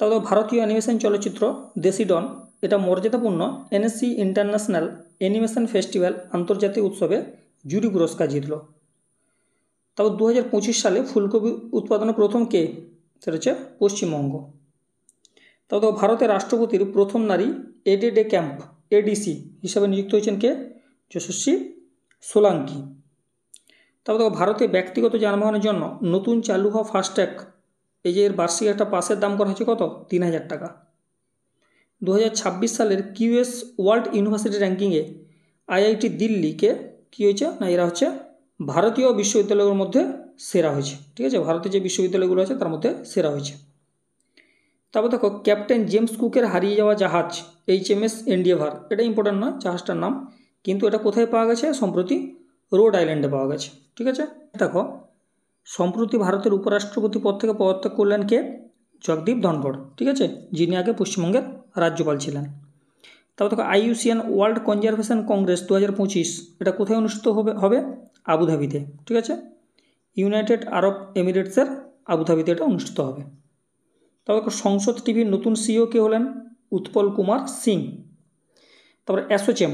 তারপর ভারতীয় অ্যানিমেশন চলচ্চিত্র দেশি ডন এটা মর্যাদাপূর্ণ এনএসসি ইন্টারন্যাশনাল অ্যানিমেশন ফেস্টিভ্যাল আন্তর্জাতিক উৎসবে জুরি পুরস্কার জিতল। তারপর 2025 সালে ফুলকপি উৎপাদনে প্রথম কে? সেটা হচ্ছে পশ্চিমবঙ্গ। তারপর ভারতের রাষ্ট্রপতির প্রথম নারী এডে ডে ক্যাম্প এডিসি হিসাবে নিযুক্ত হয়েছেন কে? যশস্বী সোলাঙ্কি। তারপর ভারতে ব্যক্তিগত যানবাহনের জন্য নতুন চালু হওয়া ফাস্ট্যাগ এই যে এর বার্ষিক একটা পাসের দাম করা হয়েছে কত? 3000 টাকা। 2026 সালের কিউএস ওয়ার্ল্ড ইউনিভার্সিটি র্যাঙ্কিংয়ে আইআইটি দিল্লিকে কী হয়েছে না এরা হচ্ছে ভারতীয় বিশ্ববিদ্যালয়ের মধ্যে সেরা হয়েছে। ঠিক আছে, ভারতের যে বিশ্ববিদ্যালয়গুলো আছে তার মধ্যে সেরা হয়েছে। তারপর দেখো ক্যাপ্টেন জেমস কুকের হারিয়ে যাওয়া জাহাজ HMS এন্ডিয়েভার, এটা ইম্পর্টেন্ট নয় জাহাজটার নাম, কিন্তু এটা কোথায় পাওয়া গেছে? সম্প্রতি রোড আইল্যান্ডে পাওয়া গেছে। ঠিক আছে, দেখো সম্প্রতি ভারতের উপরাষ্ট্রপতি পদ থেকে পদত্যাগ করলেন কে? জগদীপ ধনখড়। ঠিক আছে, যিনি আগে পশ্চিমবঙ্গের রাজ্যপাল ছিলেন। তারপর দেখো IUCN ওয়ার্ল্ড কনজারভেশন কংগ্রেস 2025 এটা কোথায় অনুষ্ঠিত হবে? আবুধাবিতে। ঠিক আছে, ইউনাইটেড আরব এমিরেটসের আবুধাবিতে এটা অনুষ্ঠিত হবে। তারপর সংসদ টিভির নতুন সিইও কে হলেন? উৎপল কুমার সিং। তারপর ASSOCHAM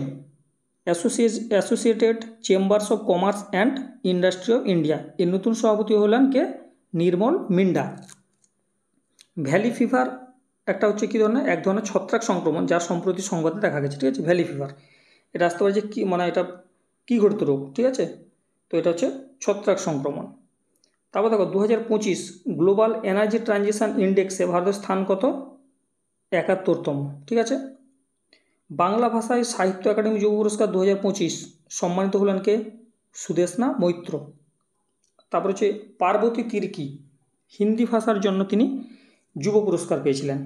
associated chambers of commerce and industry of India এর নতুন সভাপতি হলেন কে? নির্মল মিন্ডা। ভ্যালি ফিভার একটা হচ্ছে কী ধরনের? এক ধরনের ছত্রাক সংক্রমণ যা সম্প্রতি সংবাদে দেখা গেছে। ঠিক আছে, ভ্যালি ফিভার এটা আসতে পারে যে কী মানে এটা কী ঘটিত রোগ। ঠিক আছে, তো এটা হচ্ছে ছত্রাক সংক্রমণ। তারপর দেখো 2025 গ্লোবাল এনার্জি ট্রানজিশন ইন্ডেক্সে ভারতের স্থান কত? 71তম। ঠিক আছে, বাংলা ভাষায় সাহিত্য একাডেমি যুব পুরস্কার 2025 সম্মানিত হলেন কে? সুদেষ্ণা মৈত্র। তারপর হচ্ছে পার্বতী তির্কি হিন্দি ভাষার জন্য তিনি যুব পুরস্কার পেয়েছিলেন।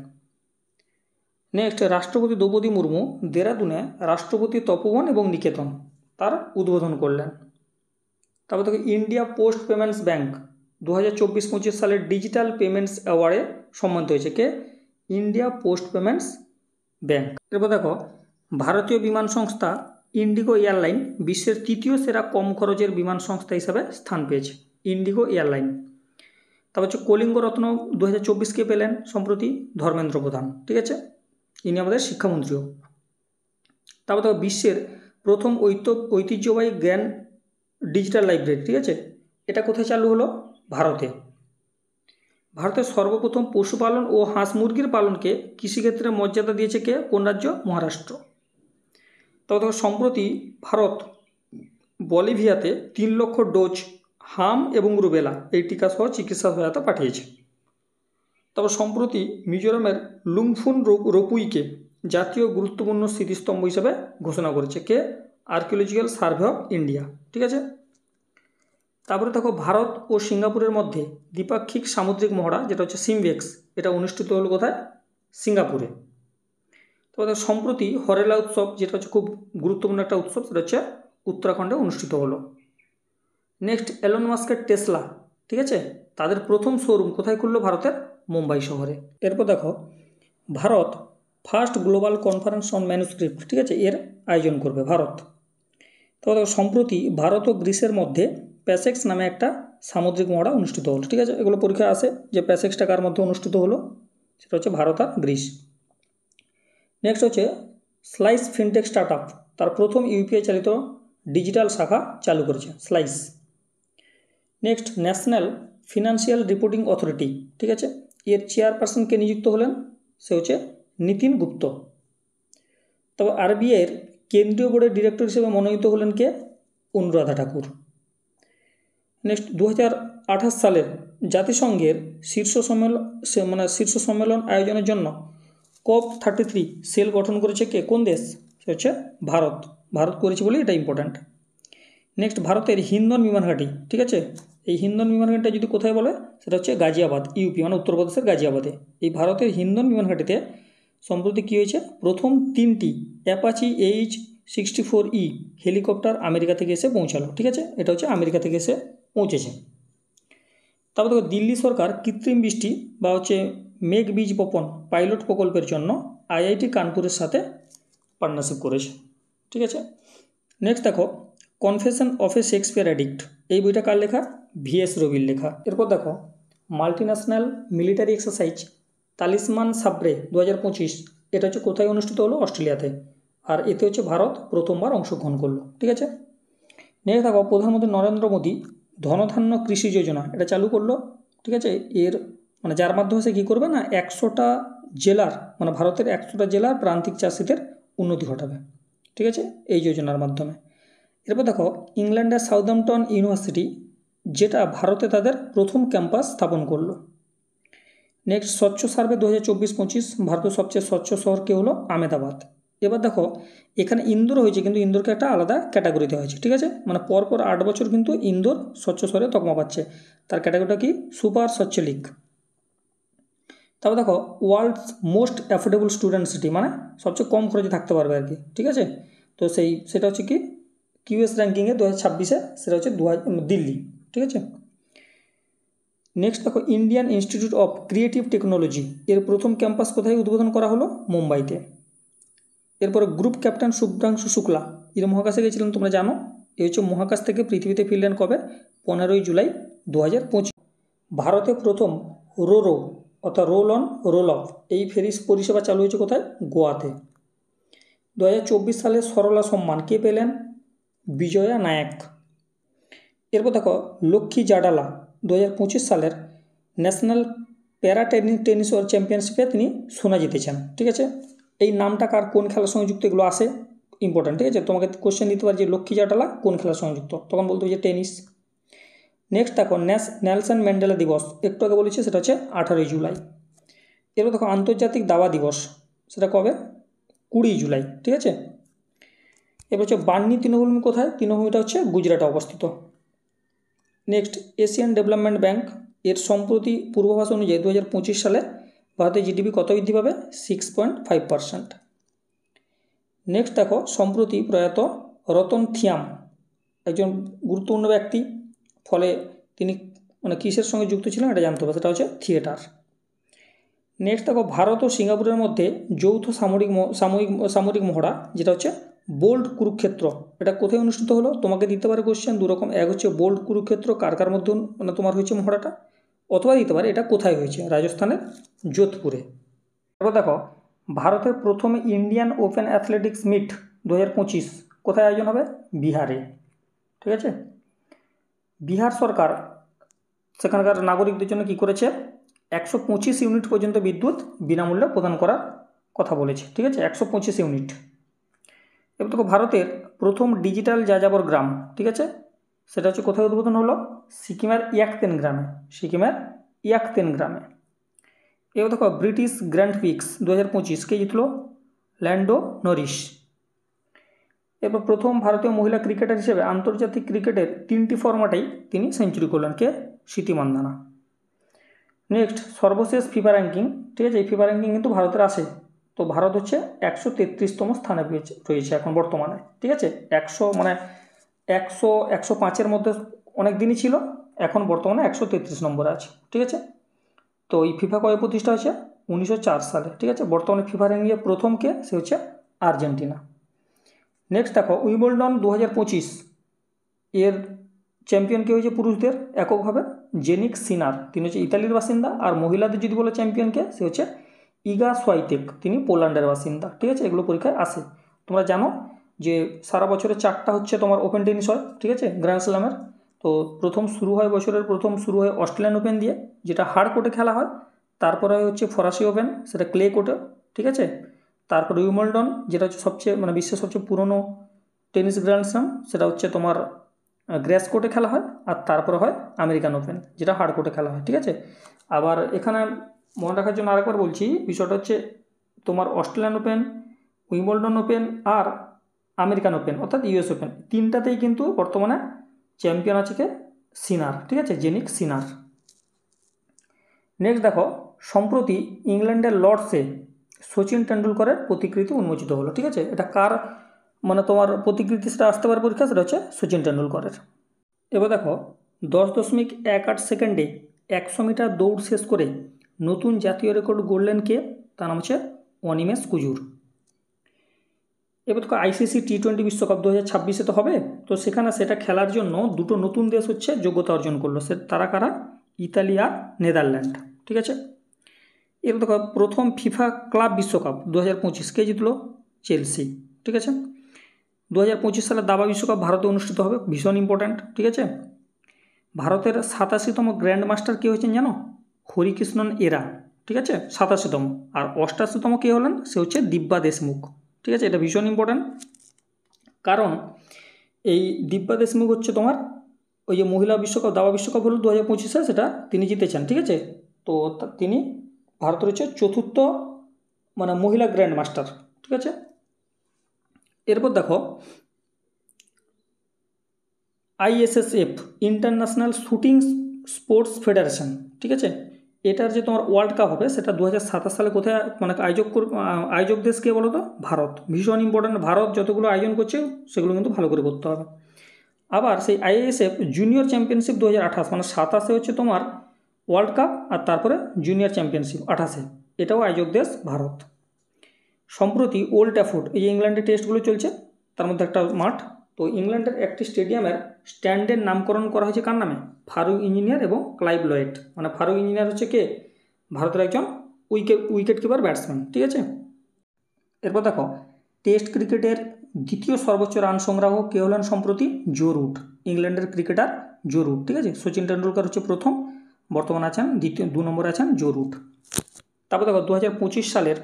নেক্সট রাষ্ট্রপতি দ্রৌপদী মুর্মু দেরাদুনে রাষ্ট্রপতি তপোবন এবং নিকেতন তার উদ্বোধন করলেন। তারপর দেখো ইন্ডিয়া পোস্ট পেমেন্টস ব্যাংক 2024-25 সালের ডিজিটাল পেমেন্টস অ্যাওয়ার্ডে সম্মানিত হয়েছে কে? India post payments bank. এরপর দেখো ভারতীয় বিমান সংস্থা ইন্ডিগো এয়ারলাইন বিশ্বের তৃতীয় সেরা কম খরচের বিমান সংস্থা হিসাবে স্থান পেয়েছে ইন্ডিগো এয়ারলাইন। তারপর হচ্ছে কলিঙ্গ রত্ন 2024 কে পেলেন সম্প্রতি? ধর্মেন্দ্র প্রধান। ঠিক আছে, ইনি আমাদের শিক্ষামন্ত্রীও। তারপর দেখো বিশ্বের প্রথম ঐতিহ্যবাহী জ্ঞান ডিজিটাল লাইব্রেরি, ঠিক আছে, এটা কোথায় চালু হলো? ভারতে। ভারতের সর্বপ্রথম পশুপালন ও হাঁস মুরগির পালনকে কৃষিক্ষেত্রে মর্যাদা দিয়েছে কে? কোন রাজ্য? মহারাষ্ট্র। তবে দেখো সম্প্রতি ভারত বলিভিয়াতে 3 লক্ষ ডোজ হাম এবং রুবেলা এই টিকা সহ চিকিৎসা সহায়তা পাঠিয়েছে। তারপর সম্প্রতি মিজোরামের লুংফুন রোপুইকে জাতীয় গুরুত্বপূর্ণ স্মৃতিস্তম্ভ হিসেবে ঘোষণা করেছে কে? Archaeological survey of India. ঠিক আছে, তারপরে দেখো ভারত ও সিঙ্গাপুরের মধ্যে দ্বিপাক্ষিক সামুদ্রিক মহড়া যেটা হচ্ছে সিমভেক্স এটা অনুষ্ঠিত হলো কোথায়? সিঙ্গাপুরে। তারপরে সম্প্রতি হরেলা উৎসব যেটা হচ্ছে খুব গুরুত্বপূর্ণ একটা উৎসব সেটা হচ্ছে উত্তরাখণ্ডে অনুষ্ঠিত হলো। নেক্সট এলন মাস্কের টেসলা ঠিক আছে, তাদের প্রথম শোরুম কোথায় খুললো? ভারতের মুম্বাই শহরে। এরপর দেখো, Bharat first global conference on manuscript, ঠিক আছে, এর আয়োজন করবে ভারত। তবে দেখো, সম্প্রতি ভারত ও গ্রিসের মধ্যে প্যাসেক্স নামে একটা সামুদ্রিক মহড়া অনুষ্ঠিত হলো। ঠিক আছে, এগুলো পরীক্ষা আসে যে প্যাসেক্সটা কার মধ্যে অনুষ্ঠিত হলো, সেটা হচ্ছে ভারত আর গ্রিস। নেক্সট হচ্ছে স্লাইস ফিনটেক স্টার্টআপ তার প্রথম ইউপিআই চালিত ডিজিটাল শাখা চালু করেছে, slice. Next national financial reporting authority, ঠিক আছে, এর চেয়ারপারসন কে নিযুক্ত হলেন? সে হচ্ছে নীতিন গুপ্ত। তবে আরবিআইয়ের কেন্দ্রীয় বোর্ডের ডিরেক্টর হিসেবে মনোনীত হলেন কে? অনুরাধা ঠাকুর। নেক্সট 2028 সালের জাতিসংঘের শীর্ষ সম্মেলন আয়োজনের জন্য COP33 সেল গঠন করেছে কে? কোন দেশ? সে হচ্ছে ভারত। ভারত করেছে বলে এটা ইম্পর্ট্যান্ট। নেক্সট ভারতের হিন্দন বিমান ঘাঁটি, ঠিক আছে, এই হিন্দন বিমান ঘাঁটিটা যদি কোথায় বলে, সেটা হচ্ছে গাজিয়াবাদ, ইউপি মানে উত্তরপ্রদেশের গাজিয়াবাদে। এই ভারতের হিন্দন বিমান ঘাঁটিতে সম্প্রতি কী হয়েছে? প্রথম 3টি অ্যাপাচি H-64E হেলিকপ্টার আমেরিকা থেকে এসে পৌঁছালো। ঠিক আছে, এটা হচ্ছে আমেরিকা থেকে এসে পৌঁছেছে। তারপর দেখো, দিল্লি সরকার কৃত্রিম বৃষ্টি বা হচ্ছে মেঘ বীজ বপন পাইলট প্রকল্পের জন্য IIT কানপুরের সাথে পার্টনারশিপ করেছে। ঠিক আছে, নেক্সট দেখো, confession of A Shakespeare addict, এই বইটা কার লেখা? VS রবির লেখা। এরপর দেখো, মাল্টিন্যাশনাল মিলিটারি এক্সারসাইজ তালিসমান সাবরে 2025, এটা হচ্ছে কোথায় অনুষ্ঠিত হলো? অস্ট্রেলিয়াতে। আর এতে হচ্ছে ভারত প্রথমবার অংশগ্রহণ করলো। ঠিক আছে, নেক্সট দেখো, প্রধানমন্ত্রী নরেন্দ্র মোদী ধনধান্য কৃষি যোজনা এটা চালু করলো। ঠিক আছে, এর মানে যার মাধ্যমে সে কী করবে না, 100টা জেলার মানে ভারতের 100টা জেলার প্রান্তিক চাষিদের উন্নতি ঘটাবে। ঠিক আছে, এই যোজনার মাধ্যমে। এরপর দেখো, ইংল্যান্ডের সাউদাম্পটন ইউনিভার্সিটি যেটা ভারতে তাদের প্রথম ক্যাম্পাস স্থাপন করলো। নেক্সট স্বচ্ছ সার্ভে 2024-25, ভারতের সবচেয়ে স্বচ্ছ শহর কে হলো? আহমেদাবাদ। এবার দেখো, এখানে ইন্দোর হয়েছে, কিন্তু ইন্দোরকে একটা আলাদা ক্যাটাগরি দেওয়া হয়েছে। ঠিক আছে, মানে পরপর 8 বছর কিন্তু ইন্দোর স্বচ্ছ শহরে তকমা পাচ্ছে। তার ক্যাটাগরিটা কি? সুপার স্বচ্ছ লিগ। তারপর দেখো, world's most affordable student city, মানে সবচেয়ে কম খরচে থাকতে পারবে আর কি। ঠিক আছে, তো সেটা হচ্ছে কি QS র্যাঙ্কিংয়ে 2026-এ সেটা হচ্ছে দিল্লি। ঠিক আছে, নেক্সট দেখো, Indian institute of creative technology এর প্রথম ক্যাম্পাস কোথায় উদ্বোধন করা হলো? মুম্বাইতে। এরপরে গ্রুপ ক্যাপ্টেন শুভ্রাংশু শুক্লা এর মহাকাশে গেছিলেন, তোমরা জানো। এই হচ্ছে মহাকাশ থেকে পৃথিবীতে ফিরলেন কবে? 15ই জুলাই 2025। ভারতে প্রথম রোরো অর্থাৎ রোল অন রোল অফ এই ফেরি পরিষেবা চালু হয়েছে কোথায়? গোয়াতে। 2024 সালে সরলা সম্মান কে পেলেন? বিজয়া নায়ক। এরপর দেখো, লক্ষ্মী জাডালা 2025 সালের ন্যাশনাল প্যারা টেনিস চ্যাম্পিয়নশিপে তিনি সোনা জিতেছেন। ঠিক আছে, এই নামটা কার কোন খেলার সঙ্গে যুক্ত, এগুলো আসে ইম্পর্ট্যান্ট। ঠিক আছে, তোমাকে কোশ্চেন দিতে পারে যে লক্ষ্মী জাডালা কোন খেলার সঙ্গে যুক্ত, তখন বলতে হবে যে টেনিস। নেক্সট দেখো, নেলসন ম্যান্ডেলা দিবস একটু আগে বলেছি, সেটা হচ্ছে 18ই জুলাই। এরপর দেখো, আন্তর্জাতিক দাবা দিবস সেটা কবে? 20 জুলাই। ঠিক আছে, এবার হচ্ছে বার্নি তৃণভূমি কোথায়? তৃণভূমিটা হচ্ছে গুজরাটে অবস্থিত। নেক্সট এশিয়ান ডেভেলপমেন্ট ব্যাংক এর সম্প্রতি পূর্বাভাস অনুযায়ী 2025 সালে ভারতের GDP কত বৃদ্ধি পাবে? 6.5%। নেক্সট দেখো, সম্প্রতি প্রয়াত রতন থিয়াম একজন গুরুত্বপূর্ণ ব্যক্তি, ফলে তিনি মানে কিসের সঙ্গে যুক্ত ছিলেন এটা জানতে হবে, সেটা হচ্ছে থিয়েটার। নেক্সট দেখো, ভারত ও সিঙ্গাপুরের মধ্যে যৌথ সামরিক মহড়া যেটা হচ্ছে বোল্ড কুরুক্ষেত্র, এটা কোথায় অনুষ্ঠিত হলো? তোমাকে দিতে পারে কোশ্চেন দুরকম, এক হচ্ছে বোল্ড কুরুক্ষেত্র কার কার মধ্যে মানে তোমার হয়েছে মহড়াটা, অথবা দিতে পারে এটা কোথায় হয়েছে, রাজস্থানের যোধপুরে। এবার দেখো, ভারতের প্রথম ইন্ডিয়ান ওপেন অ্যাথলেটিক্স মিট 2025 কোথায় আয়োজন হবে? বিহারে। ঠিক আছে, বিহার সরকার সেখানকার নাগরিকদের জন্য কি করেছে? 125 ইউনিট পর্যন্ত বিদ্যুৎ বিনামূল্যে প্রদান করার কথা বলেছে। ঠিক আছে, 125 ইউনিট। এবার দেখো, ভারতের প্রথম ডিজিটাল যাযাবর গ্রাম, ঠিক আছে, সেটা হচ্ছে কোথায় উদ্বোধন হলো? সিকিমের ইয়াকতেন গ্রামে। এবার দেখো, ব্রিটিশ গ্র্যান্ড প্রিক্স 2025 কে জিতলো? ল্যান্ডো নরিস। এরপর প্রথম ভারতীয় মহিলা ক্রিকেটার হিসেবে আন্তর্জাতিক ক্রিকেটের 3টি ফরম্যাটেই তিনি সেঞ্চুরি করলেন, কে? স্মৃতি মান্ধানা। নেক্সট সর্বশেষ ফিফা র্যাঙ্কিং, ঠিক আছে, এই ফিফা র্যাঙ্কিং কিন্তু ভারতের আসে, তো ভারত হচ্ছে 133তম স্থানে রয়েছে এখন বর্তমানে। ঠিক আছে, 100 মানে 105-এর মধ্যে অনেক দিনই ছিল, এখন বর্তমানে 133 নম্বরে আছে, ঠিক আছে। তো এই ফিফা কবে প্রতিষ্ঠা হয়েছে? 1904 সালে, ঠিক আছে। বর্তমানে ফিফা র্যাঙ্কিংয়ে প্রথম কে? সে হচ্ছে আর্জেন্টিনা। নেক্সট দেখো উইম্বলডন 2025 এর চ্যাম্পিয়ন কে হয়েছে পুরুষদের এককভাবে? জেনিক সিনার, তিনি হচ্ছে ইতালির বাসিন্দা। আর মহিলাদের যদি বলে চ্যাম্পিয়নকে, সে হচ্ছে ইগা সোয়াইতেক, তিনি পোল্যান্ডের বাসিন্দা, ঠিক আছে। এগুলো পরীক্ষায় আসে। তোমরা জানো যে সারা বছরে 4টা হচ্ছে তোমার ওপেন টেনিস হয়, ঠিক আছে, গ্র্যান্ড স্ল্যামের। তো বছরের প্রথম শুরু হয় অস্ট্রেলিয়ান ওপেন দিয়ে, যেটা হার্ড কোর্টে খেলা হয়। তারপরে হচ্ছে ফরাসি ওপেন, সেটা ক্লে কোর্টে, ঠিক আছে। তারপরে উইম্বলডন, যেটা হচ্ছে সবচেয়ে মানে বিশ্বের সবচেয়ে পুরনো টেনিস গ্র্যান্ড স্ল্যাম, সেটা হচ্ছে তোমার গ্র্যাস কোর্টে খেলা হয়। আর তারপরে হয় আমেরিকান ওপেন, যেটা হার্ড কোর্টে খেলা হয়, ঠিক আছে। আবার এখানে মনে রাখার জন্য আরেকবার বলছি, বিষয়টা হচ্ছে তোমার অস্ট্রেলিয়ান ওপেন, উইম্বলডন ওপেন আর আমেরিকান ওপেন অর্থাৎ ইউএস ওপেন, তিনটাতেই কিন্তু বর্তমানে চ্যাম্পিয়ন আছে কে? সিনার, ঠিক আছে, জেনিক সিনার। নেক্সট দেখো, সম্প্রতি ইংল্যান্ডের লর্ডসে সচিন তেন্ডুলকরের প্রতিকৃতি উন্মোচিত হলো, ঠিক আছে। এটা কার মানে তোমার প্রতিকৃতি, সেটা আসতে পারে পরীক্ষা, সেটা হচ্ছে সচিন তেন্ডুলকরের। এবার দেখো 10.18 সেকেন্ডে 100 মিটার দৌড় শেষ করে নতুন জাতীয় রেকর্ড গড়লেন কে? তার নাম হচ্ছে অনিমেষ কুজুর। এবার দেখো আইসিসি টি20 বিশ্বকাপ 2026 তো হবে, তো সেটা খেলার জন্য দুটো নতুন দেশ হচ্ছে যোগ্যতা অর্জন করলো, তারা কারা? ইতালি আর নেদারল্যান্ড, ঠিক আছে। এবার দেখো প্রথম ফিফা ক্লাব বিশ্বকাপ 2025 কে জিতলো? চেলসি, ঠিক আছে। 2025 সালে দাবা বিশ্বকাপ ভারতে অনুষ্ঠিত হবে, ভীষণ ইম্পর্ট্যান্ট, ঠিক আছে। ভারতের 87তম গ্র্যান্ড মাস্টার কে হয়েছেন জানো? হরিকৃষ্ণন এরা, ঠিক আছে, 87তম। আর 88তম কে হলেন? সে হচ্ছে দিব্যা দেশমুখ, ঠিক আছে। এটা ভীষণ ইম্পর্ট্যান্ট, কারণ এই দিব্যা দেশমুখ হচ্ছে তোমার ওই যে মহিলা বিশ্বকাপ, দাবা বিশ্বকাপ হলো 2025-এ, সেটা তিনি জিতেছেন, ঠিক আছে। তো তিনি ভারতের হচ্ছে চতুর্থ মানে মহিলা গ্র্যান্ড মাস্টার, ঠিক আছে। এরপর দেখো ISSF international shooting sports federation, ঠিক আছে। এটার যে তোমার ওয়ার্ল্ড কাপ হবে, সেটা 2027 সালে কোথায় মানে আয়োজক দেশ কে বলো তো? ভারত। ভীষণ ইম্পর্ট্যান্ট, ভারত যতগুলো আয়োজন করছে সেগুলো কিন্তু ভালো করে করতে হবে। আবার সেই আইএসএফ জুনিয়র চ্যাম্পিয়নশিপ 2028 মানে 27-এ হচ্ছে তোমার ওয়ার্ল্ড কাপ, আর তারপরে জুনিয়র চ্যাম্পিয়নশিপ 28-এ, এটাও আয়োজক দেশ ভারত। সম্প্রতি ওল্ড ট্র্যাফোর্ড, এই যে ইংল্যান্ডের টেস্টগুলো চলছে তার মধ্যে একটা মাঠ, তো ইংল্যান্ডের একটি স্টেডিয়ামের স্ট্যান্ডের নামকরণ করা হয়েছে কার নামে? ফারুক ইঞ্জিনিয়ার এবং ক্লাইভ লয়েড। মানে ফারুক ইঞ্জিনিয়ার হচ্ছে কে? ভারতের একজন উইকেট কিপার ব্যাটসম্যান, ঠিক আছে। এরপর দেখো টেস্ট ক্রিকেটের দ্বিতীয় সর্বোচ্চ রান সংগ্রাহক কে হলেন সম্প্রতি? জো রুট, ইংল্যান্ডের ক্রিকেটার জো রুট, ঠিক আছে। সচিন তেন্ডুলকর হচ্ছে প্রথম, বর্তমানে আছেন 2 নম্বরে আছেন জো রুট। তারপর দেখো 2025 সালের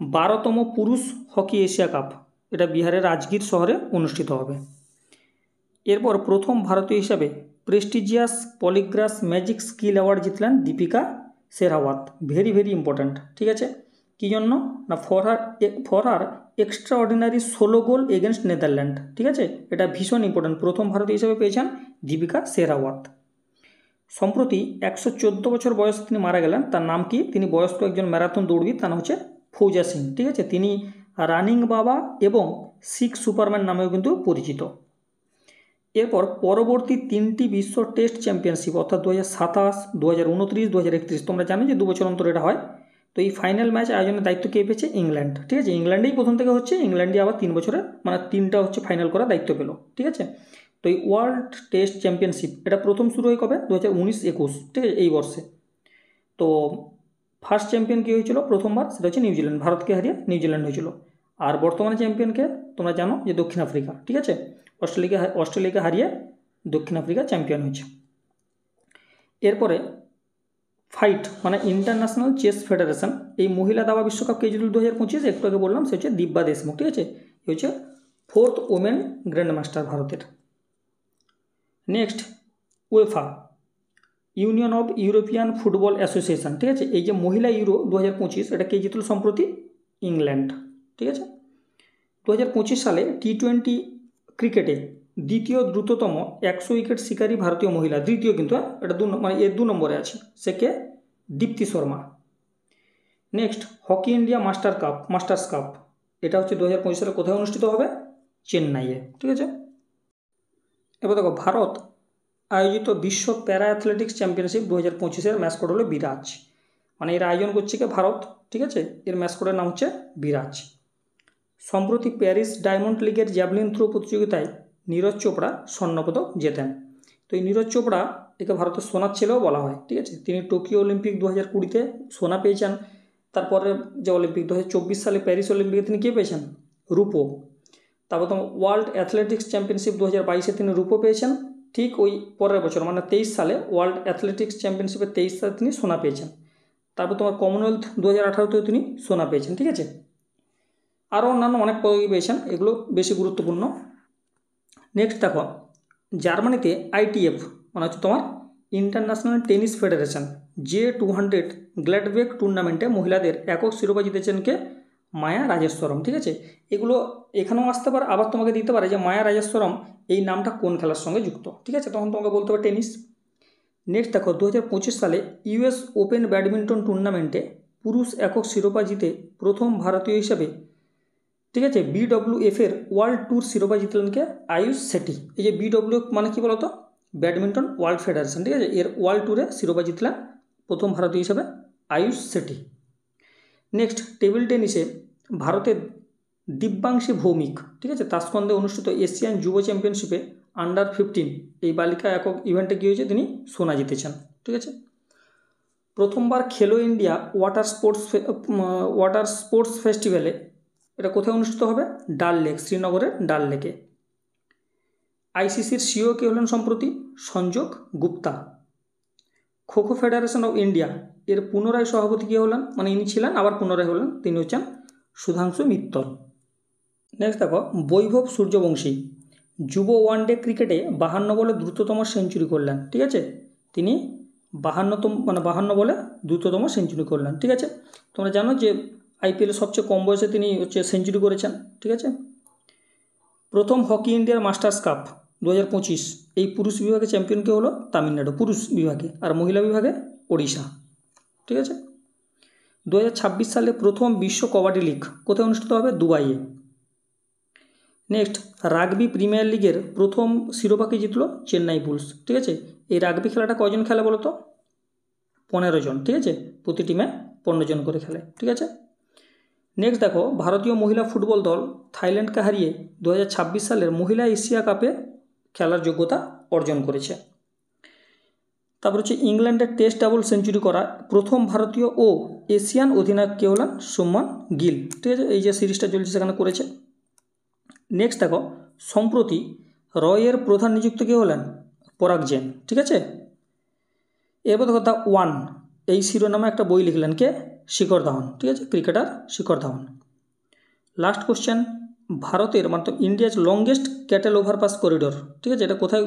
12তম পুরুষ হকি এশিয়া কাপ, এটা বিহারের রাজগীর শহরে অনুষ্ঠিত হবে। এরপর প্রথম ভারতীয় হিসাবে prestigious Polygras magic skill award জিতলেন Deepika Sehrawat. Very very important, ঠিক আছে। কী জন্য? না ফর আর extraordinary 16 goal against Netherland, ঠিক আছে। এটা ভীষণ ইম্পর্ট্যান্ট, প্রথম ভারতীয় হিসেবে পেয়েছেন দীপিকা শেরহাওয়াত। সম্প্রতি 114 বছর বয়সে তিনি মারা গেলেন। তার নাম কি? তিনি বয়স্ক একজন ম্যারাথন দৌড়বিদ, তার নাম হচ্ছে ফৌজা সিং, ঠিক আছে। তিনি রানিং বাবা এবং শিখ সুপারম্যান নামেও কিন্তু পরিচিত। এরপর পরবর্তী 3টি বিশ্ব টেস্ট চ্যাম্পিয়নশিপ অর্থাৎ 2027, 2029, 2031, তোমরা জানো যে 2 বছর অন্তর এটা হয়। তো এই ফাইনাল ম্যাচ আয়োজনের দায়িত্ব কে পেয়েছে? ইংল্যান্ড, ঠিক আছে। ইংল্যান্ডেই প্রথম থেকে হচ্ছে, ইংল্যান্ডই আবার 3 বছরে মানে 3টা হচ্ছে ফাইনাল করার দায়িত্ব পেল, ঠিক আছে। তো এই ওয়ার্ল্ড টেস্ট চ্যাম্পিয়নশিপ এটা প্রথম শুরু হয় কবে? 2019-21, ঠিক আছে, এই বর্ষে। তো ফার্স্ট চ্যাম্পিয়ন কী হয়েছিল প্রথমবার? সেটা হচ্ছে নিউজিল্যান্ড, ভারতকে হারিয়ে নিউজিল্যান্ড হয়েছিল। আর বর্তমানে চ্যাম্পিয়নকে তোমরা জানো যে দক্ষিণ আফ্রিকা, ঠিক আছে। অস্ট্রেলিয়াকে হারিয়ে দক্ষিণ আফ্রিকা চ্যাম্পিয়ন হয়েছে। এরপরে ফাইট মানে ইন্টারন্যাশনাল চেস ফেডারেশন এই মহিলা দাবা বিশ্বকাপ কে জিতল 2025, একটু আগে বললাম, সে হচ্ছে দিব্যা দেশমুখ, ঠিক আছে। এ হচ্ছে 4th ওমেন গ্র্যান্ড মাস্টার ভারতের। Next UEFA union of European football association, ঠিক আছে। এই যে মহিলা ইউরো 2025 এটা কে জিতল সম্প্রতি? ইংল্যান্ড, ঠিক আছে। 2025 সালে টি20 ক্রিকেটে দ্বিতীয় দ্রুততম 100 উইকেট শিকারী ভারতীয় মহিলা, দ্বিতীয় কিন্তু, এটা মানে 2 নম্বরে আছে, সে কে? Deepti Sharma. Next hockey India masters cup এটা হচ্ছে 2025 সালে কোথায় অনুষ্ঠিত হবে? চেন্নাইয়ে, ঠিক আছে। এবার দেখো ভারত আয়োজিত বিশ্ব প্যারা অ্যাথলেটিক্স চ্যাম্পিয়নশিপ 2025-এর ম্যাসকট হলো বিরাজ। মানে এর আয়োজন করছে কি ভারত, ঠিক আছে। এর ম্যাসকটের নাম হচ্ছে বিরাজ। সম্প্রতি প্যারিস ডায়মন্ড লিগের জ্যাভলিন থ্রো প্রতিযোগিতায় নীরজ চোপড়া স্বর্ণপদক জেতেন। তো এই নীরজ চোপড়া একে ভারতের সোনার ছেলেও বলা হয়, ঠিক আছে। তিনি টোকিও অলিম্পিক 2020-তে সোনা পেয়েছেন। তারপরে যে অলিম্পিক 2024 সালে প্যারিস অলিম্পিকে তিনি কে পেয়েছেন? রূপো। তারপর তোমার ওয়ার্ল্ড অ্যাথলেটিক্স চ্যাম্পিয়নশিপ 2022-এ তিনি রূপো পেয়েছেন। ঠিক ওই পরের বছর মানে 23 সালে ওয়ার্ল্ড অ্যাথলেটিক্স চ্যাম্পিয়নশিপে 23 সালে তিনি সোনা পেয়েছেন। তারপর তোমার কমনওয়েলথ 2018-তেও তিনি সোনা পেয়েছেন, ঠিক আছে। আরও অন্যান্য অনেক পদকই পেয়েছেন, এগুলো বেশি গুরুত্বপূর্ণ। নেক্সট দেখো, জার্মানিতে ITF মানে হচ্ছে তোমার ইন্টারন্যাশনাল টেনিস ফেডারেশন J200 গ্ল্যাডবেক টুর্নামেন্টে মহিলাদের একক শিরোপা জিতেছেন কে? মায়া রাজেশ্বরম, ঠিক আছে। এগুলো এখানেও আসতে পারে, আবার তোমাকে দিতে পারে যে মায়া রাজেশ্বরম এই নামটা কোন খেলার সঙ্গে যুক্ত, ঠিক আছে। তখন তোমাকে বলতে হবে টেনিস। নেক্সট দেখো, 2025 সালে US ওপেন ব্যাডমিন্টন টুর্নামেন্টে পুরুষ একক শিরোপা জিতে প্রথম ভারতীয় হিসাবে, ঠিক আছে, BWF-এর ওয়ার্ল্ড ট্যুর শিরোপা জিতলেন কে? আয়ুষ শেট্টি। এই যে BWF মানে কি বলতো? ব্যাডমিন্টন ওয়ার্ল্ড ফেডারেশন, ঠিক আছে। এর ওয়ার্ল্ড ট্যুরে শিরোপা জিতলেন প্রথম ভারতীয় হিসাবে আয়ুষ শেট্টি। নেক্সট, টেবিল টেনিসে ভারতের দিব্যাংশী ভৌমিক, ঠিক আছে, তাসকন্দে অনুষ্ঠিত এশিয়ান যুব চ্যাম্পিয়নশিপে আন্ডার-15 এই বালিকা একক ইভেন্টে কী হয়েছে? তিনি সোনা জিতেছেন, ঠিক আছে। প্রথমবার খেলো ইন্ডিয়া ওয়াটার স্পোর্টস ফেস্টিভ্যালে, এটা কোথায় অনুষ্ঠিত হবে? ডাল লেক, শ্রীনগরের ডাল লেকে। ICCর CEO কে হলেন সম্প্রতি? Sanjog Gupta. Kho kho federation of India এর পুনরায় সভাপতি কে হলেন? মানে ইনি ছিলেন আবার পুনরায় হলেন, তিনি হচ্ছেন সুধাংশু মিত্তল। নেক্সট দেখো, বৈভব সূর্যবংশী যুব ওয়ানডে ক্রিকেটে 52 বলে দ্রুততম সেঞ্চুরি করলেন, ঠিক আছে। তিনি 52 বলে দ্রুততম সেঞ্চুরি করলেন, ঠিক আছে। তোমরা জানো যে IPL-এ সবচেয়ে কম বয়সে তিনি সেঞ্চুরি করেছেন, ঠিক আছে। প্রথম হকি ইন্ডিয়ার মাস্টার্স কাপ 2025 এই পুরুষ বিভাগে চ্যাম্পিয়ন কে হলো? তামিলনাড়ু পুরুষ বিভাগে, আর মহিলা বিভাগে ওড়িশা, ঠিক আছে। 2026 সালে প্রথম বিশ্ব কবাডি লিগ কোথায় অনুষ্ঠিত হবে? দুবাইয়ে। নেক্সট, রাগবি প্রিমিয়ার লিগের প্রথম শিরোপাকে জিতল চেন্নাই বুলস, ঠিক আছে। এই রাগবি খেলাটা কজন খেলে বলো তো? 15 জন, ঠিক আছে। প্রতি টিমে 15 জন করে খেলে, ঠিক আছে। নেক্সট দেখো, ভারতীয় মহিলা ফুটবল দল থাইল্যান্ডকে হারিয়ে 2026 সালের মহিলা এশিয়া কাপে খেলার যোগ্যতা অর্জন করেছে। তারপর হচ্ছে ইংল্যান্ডের টেস্ট ডাবল সেঞ্চুরি করা প্রথম ভারতীয় ও এশিয়ান অধিনায়ক কে হলেন? শুভমান গিল, ঠিক আছে। এই যে সিরিজটা চলছে সেখানে করেছে। নেক্সট দেখো, সম্প্রতি রয়ের প্রধান নিযুক্ত কে হলেন? পরাগ জেন, ঠিক আছে। এরপর দেখো, দ্য ওয়ান এই শিরোনামে একটা বই লিখলেন কে? শিখর ধাওয়ান, ঠিক আছে, cricketer Shikhar Dhawan. Last question, ভারতের মানে India's longest cattle overpass corridor, ঠিক আছে, এটা কোথায়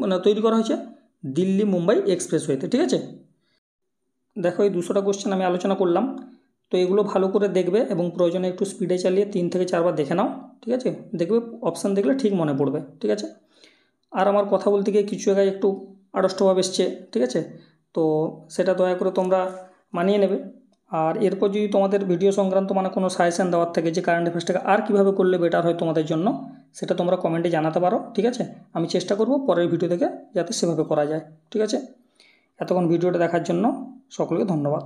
মানে তৈরি করা হয়েছে? দিল্লি মুম্বাই এক্সপ্রেসওয়েতে, ঠিক আছে। দেখো, এই 200টা কোশ্চেন আমি আলোচনা করলাম, তো এগুলো ভালো করে দেখবে এবং প্রয়োজনে একটু স্পিডে চালিয়ে 3 থেকে 4 বার দেখে নাও, ঠিক আছে। দেখবে অপশান দেখলে ঠিক মনে পড়বে, ঠিক আছে। আর আমার কথা বলতে গিয়ে কিছু জায়গায় একটু আড়ষ্টভাব এসছে, ঠিক আছে, তো সেটা দয়া করে তোমরা মানিয়ে নেবে। আর এরপর যদি তোমাদের ভিডিও সংক্রান্ত মানে কোনো সাজেশান দেওয়ার থাকে যে কারেন্ট অ্যাফেয়ার্সটাকে আর কীভাবে করলে বেটার হয় তোমাদের জন্য, সেটা তোমরা কমেন্টে জানাতে পারো, ঠিক আছে। আমি চেষ্টা করব পরের ভিডিও থেকে যাতে সেভাবে করা যায়, ঠিক আছে। এতক্ষণ ভিডিওটা দেখার জন্য সকলকে ধন্যবাদ।